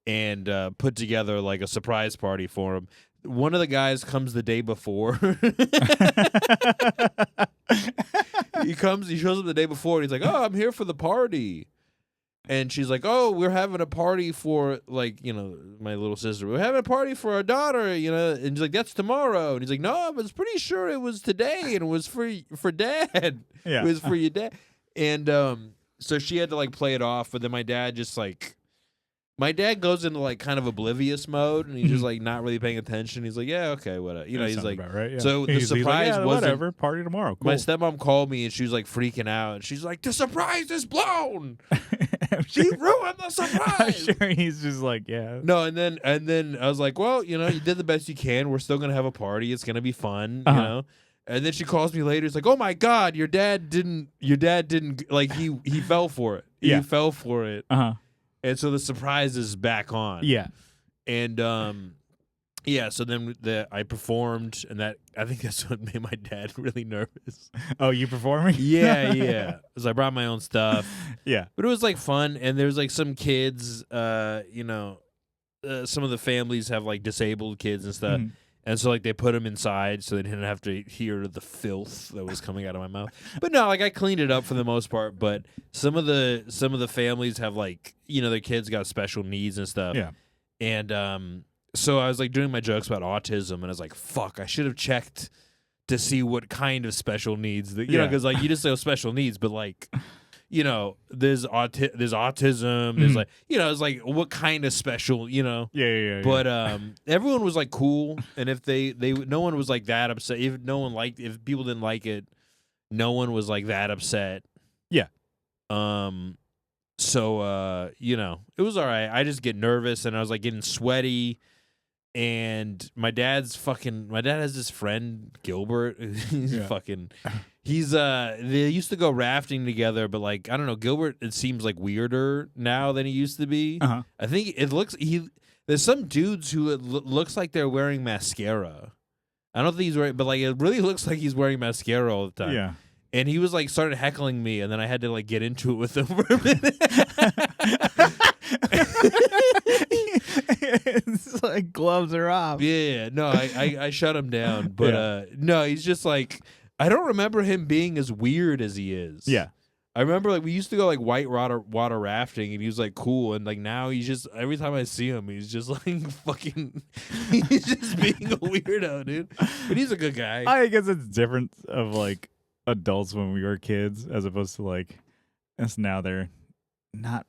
and put together like a surprise party for him. One of the guys comes the day before. He shows up the day before, and he's like, "Oh, I'm here for the party." And she's like, "Oh, we're having a party for, like, my little sister. We're having a party for our daughter, And she's like, "That's tomorrow." And he's like, "No, I was pretty sure it was today, and it was for Dad. Yeah. It was for your dad." And so she had to like play it off, but then my dad just like, my dad goes into like kind of oblivious mode, and he's just like not really paying attention. He's like, "Yeah, okay, whatever." He's like, right, yeah. So the surprise like, yeah, wasn't whatever, party tomorrow. Cool. My stepmom called me, and she was like freaking out, and she's like, "The surprise is blown. She ruined the surprise." I'm sure he's just like, yeah. No, and then I was like, "Well, you did the best you can. We're still gonna have a party. It's gonna be fun, And then she calls me later. It's like, "Oh my God, your dad didn't like he fell for it. He fell for it." And so the surprise is back on. Yeah. And so then I performed, and that, I think that's what made my dad really nervous. Oh, you performing? Yeah. Because I brought my own stuff. Yeah. But it was like fun, and there's like some kids, some of the families have like disabled kids and stuff. And so like they put them inside so they didn't have to hear the filth that was coming out of my mouth. But no, like I cleaned it up for the most part. But some of the families have like, their kids got special needs and stuff. Yeah. And so I was like doing my jokes about autism, and I was like, fuck, I should have checked to see what kind of special needs that, because like you just say special needs, but like, there's autism, there's like, it's like what kind of special, Yeah. But everyone was like cool, and if they no one was like that upset. If people didn't like it, no one was like that upset. Yeah. So it was all right. I just get nervous, and I was like getting sweaty. And my dad has this friend Gilbert. They used to go rafting together, but like I don't know, Gilbert, it seems like weirder now than he used to be. I think there's some dudes who looks like they're wearing mascara. I don't think he's wearing, but like it really looks like he's wearing mascara all the time. Yeah. And he was like started heckling me, and then I had to like get into it with him for a minute. It's like gloves are off. Yeah. No, I shut him down. But no, he's just like, I don't remember him being as weird as he is. Yeah. I remember like we used to go like white water rafting, and he was like cool, and like now he's just, every time I see him he's just like fucking he's just being a weirdo, dude. But he's a good guy. I guess it's different of like adults when we were kids as opposed to like as now they're not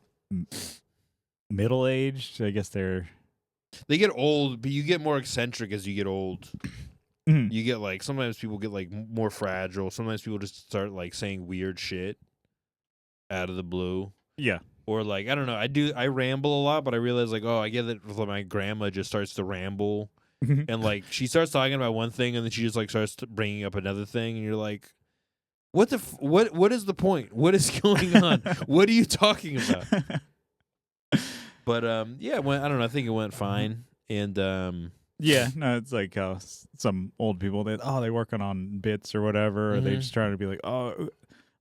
middle aged. I guess they get old, but you get more eccentric as you get old. You get like, sometimes people get like more fragile. Sometimes people just start like saying weird shit out of the blue. Yeah. Or like, I don't know. I ramble a lot, but I realize like, oh, I get that my grandma just starts to ramble. And like she starts talking about one thing, and then she just like starts bringing up another thing, and you're like, what is the point? What is going on? What are you talking about? But yeah, I don't know. I think it went fine, and yeah, no, it's like some old people they working on bits or whatever, or they just trying to be like, oh,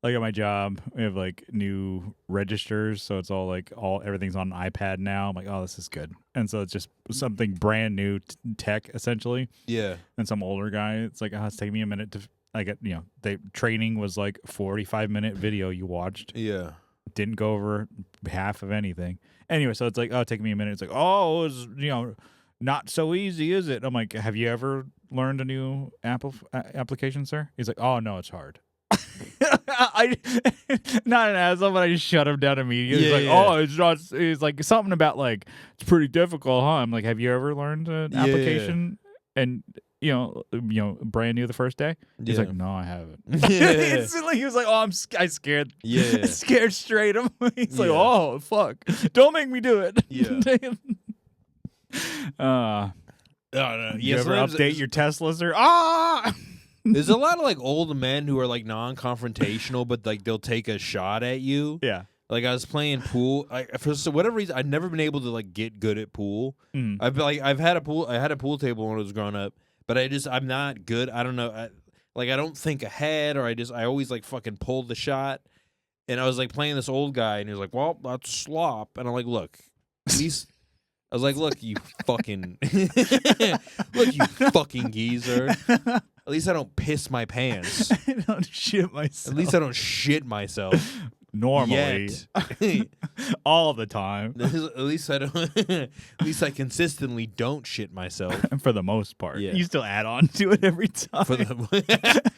like at my job we have like new registers, so it's all like everything's on an iPad now. I'm like, oh, this is good, and so it's just something brand new tech essentially. Yeah, and some older guy, it's like, oh, it's taking me a minute to. I get, the training was like 45-minute video you watched. Yeah. Didn't go over half of anything. Anyway, so it's like, oh, take me a minute. It's like, oh, it was, not so easy, is it? I'm like, have you ever learned a new application, sir? He's like, oh, no, it's hard. Not an asshole, but I just shut him down immediately. He's like, oh, it's not. He's like something about like, it's pretty difficult, huh? I'm like, have you ever learned an application? And brand new the first day? He's Yeah. like, no, I haven't. Yeah. Instantly, he was like, oh, I scared. Yeah. Scared straight. He's like, Yeah. oh, fuck. Don't make me do it. Yeah. You ever update your Teslas or There's a lot of like old men who are like non-confrontational, but like they'll take a shot at you. Yeah. Like I was playing pool. For whatever reason, I've never been able to like get good at pool. Mm. I had a pool table when I was growing up, but I'm not good. I don't know. I don't think ahead, or I always like fucking pull the shot. And I was like playing this old guy, and he was like, "Well, that's slop." And I'm like, "Look, at least." I was like, "Look, you fucking, look, you fucking geezer. At least I don't piss my pants. I don't shit myself. At least I don't shit myself." Normally, all the time. At least I don't. At least I consistently don't shit myself. For the most part, Yeah. You still add on to it every time. For the.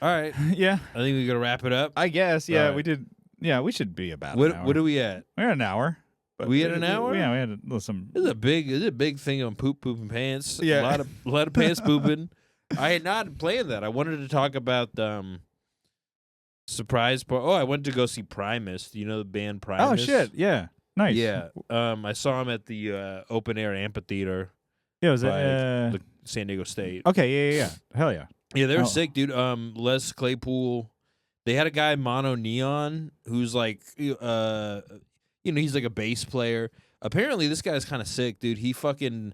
All right, Yeah, I think we gotta wrap it up. I guess. Yeah, Right. we did. Yeah, we should be about. What an hour. what are we at? We're at an hour. But We at an hour? Yeah, we had some. This is a big thing on pooping pants. Yeah. a lot of pants pooping. I had not planned that. I wanted to talk about surprise part. Oh, I went to go see Primus. Do you know the band Primus? Oh shit! Yeah, nice. Yeah. I saw him at the open air amphitheater Yeah, was it? by the San Diego State. Okay, yeah. Hell yeah. Yeah, they were Oh. sick, dude. Les Claypool. They had a guy, Mono Neon, who's like, he's like a bass player. Apparently, this guy's kind of sick, dude. He fucking,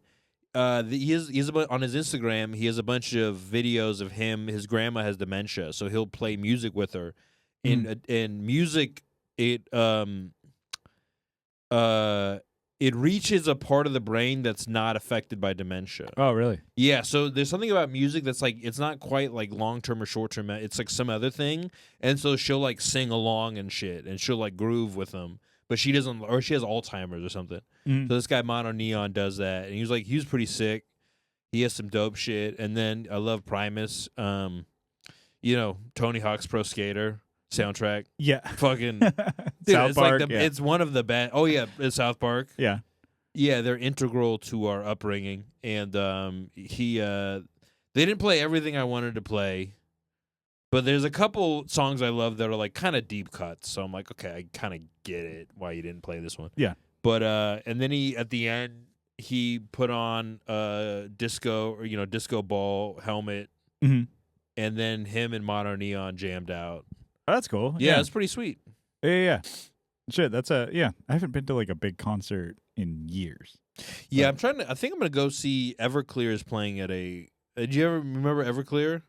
on his Instagram, he has a bunch of videos of him. His grandma has dementia, so he'll play music with her. In music, it reaches a part of the brain that's not affected by dementia. Oh, really? Yeah, so there's something about music that's like, it's not quite like long-term or short-term. It's like some other thing. And so she'll like sing along and shit, and she'll like groove with them. But she doesn't, or she has Alzheimer's or something. Mm. So this guy, Mono Neon, does that. And he was pretty sick. He has some dope shit. And then I love Primus. Tony Hawk's Pro Skater soundtrack. Yeah. Fucking South it's Park. like it's one of the best. Oh yeah, it's South Park. Yeah. Yeah, they're integral to our upbringing, and they didn't play everything I wanted to play, but there's a couple songs I love that are like kind of deep cuts. So I'm like, okay, I kind of get it why you didn't play this one. Yeah. But and then at the end he put on disco ball helmet, Mm-hmm. and then him and Mono Neon jammed out. Oh, that's cool. Yeah, it's pretty sweet. Yeah. Shit, I haven't been to like a big concert in years. Yeah, I think I'm gonna go see Everclear is playing at a. Did you ever remember Everclear?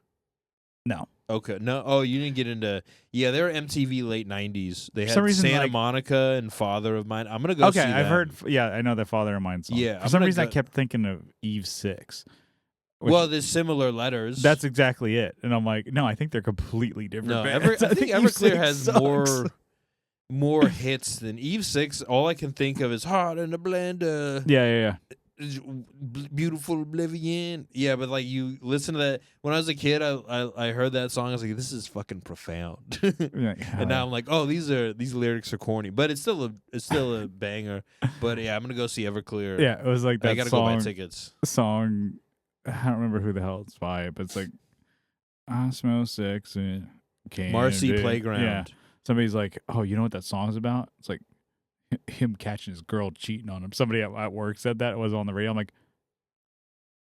No. Okay, no. Oh, you didn't get into. Yeah, they were MTV late '90s. They had some reason, Santa like- Monica and Father of Mine. I'm gonna go. Okay, see I've them. heard. Yeah, I know that Father of Mine song. Yeah, For I'm some gonna reason, I go- kept thinking of Eve 6. which- Well, there's similar letters. That's exactly it. And I'm like, no, I think they're completely different. no. bands. I think Eve Everclear 6 has sucks. more hits than Eve 6. All I can think of is Heart in the Blender. Yeah. Beautiful Oblivion. Yeah, but like you listen to that. When I was a kid, I heard that song. I was like, this is fucking profound. And now I'm like, oh, these lyrics are corny, but it's still a banger. But yeah, I'm gonna go see Everclear. Yeah, it was like that I gotta go buy song. tickets. I don't remember who the hell it's by, but it's like, I smell sexy. Marcy Candy. Playground. Yeah. Somebody's like, oh, you know what that song's about? It's like him catching his girl cheating on him. Somebody at work said that. It was on the radio. I'm like,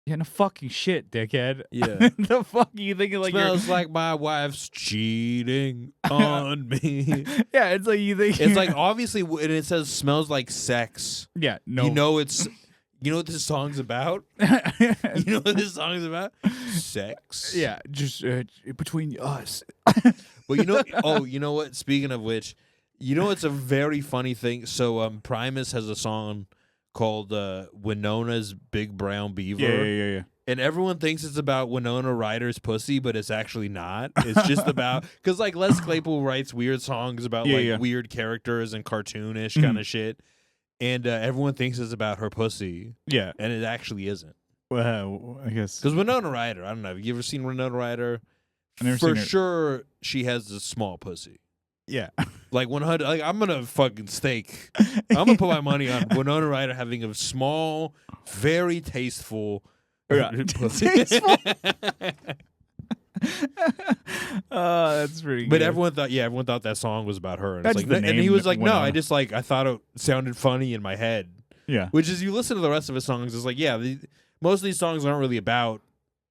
yeah, no fucking shit, dickhead. Yeah. The fuck are you thinking? Like, Smells like my wife's cheating on me. yeah, it's like you think It's like obviously, and it says smells like sex. yeah, no, You know what this song's about? You know what this song's about? Sex. yeah, just between us. But you know what? Speaking of which, it's a very funny thing. So Primus has a song called Winona's Big Brown Beaver. Yeah. And everyone thinks it's about Winona Ryder's pussy, but it's actually not. It's just about, because like Les Claypool writes weird songs about weird characters and cartoonish kind of shit. And everyone thinks it's about her pussy. Yeah. And it actually isn't. Well, I guess. Because Winona Ryder, I don't know. Have you ever seen Winona Ryder? I've never For seen her. sure, she has a small pussy. Yeah. Like 100. Like I'm gonna fucking stake. I'm gonna put my money on Winona Ryder having a small, very tasteful. Tasteful. That's pretty. But good. everyone thought that song was about her. And That's it's like, the and name he was like, no, Winona. I just I thought it sounded funny in my head. Yeah. Which is, you listen to the rest of his songs, it's like, most of these songs aren't really about.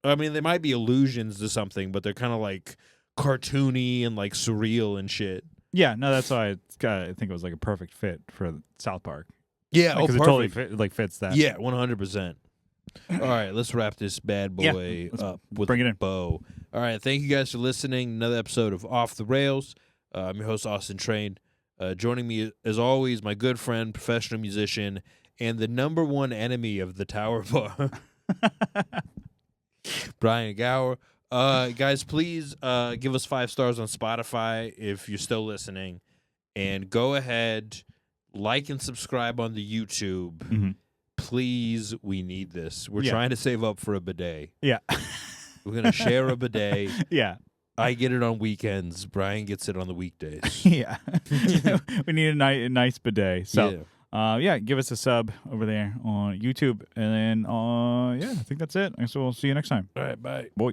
I mean, they might be allusions to something, but they're kind of like cartoony and like surreal and shit. Yeah, no, that's why I think it was like a perfect fit for South Park. Yeah, because it totally fits that. Yeah, 100%. All right, let's wrap this bad boy up with bring it in. bow. All right, thank you guys for listening. Another episode of Off the Rails. I'm your host, Austin Train. Joining me, as always, my good friend, professional musician, and the number one enemy of the Tower Bar, Brian Gower. Guys, please give us 5 stars on Spotify if you're still listening. And go ahead, like and subscribe on the YouTube. Mm-hmm. Please, we need this. We're Yeah. trying to save up for a bidet. Yeah. We're going to share a bidet. Yeah. I get it on weekends. Brian gets it on the weekdays. Yeah. We need a nice bidet. So, give us a sub over there on YouTube. And then, I think that's it. So we'll see you next time. All right, bye. Boy.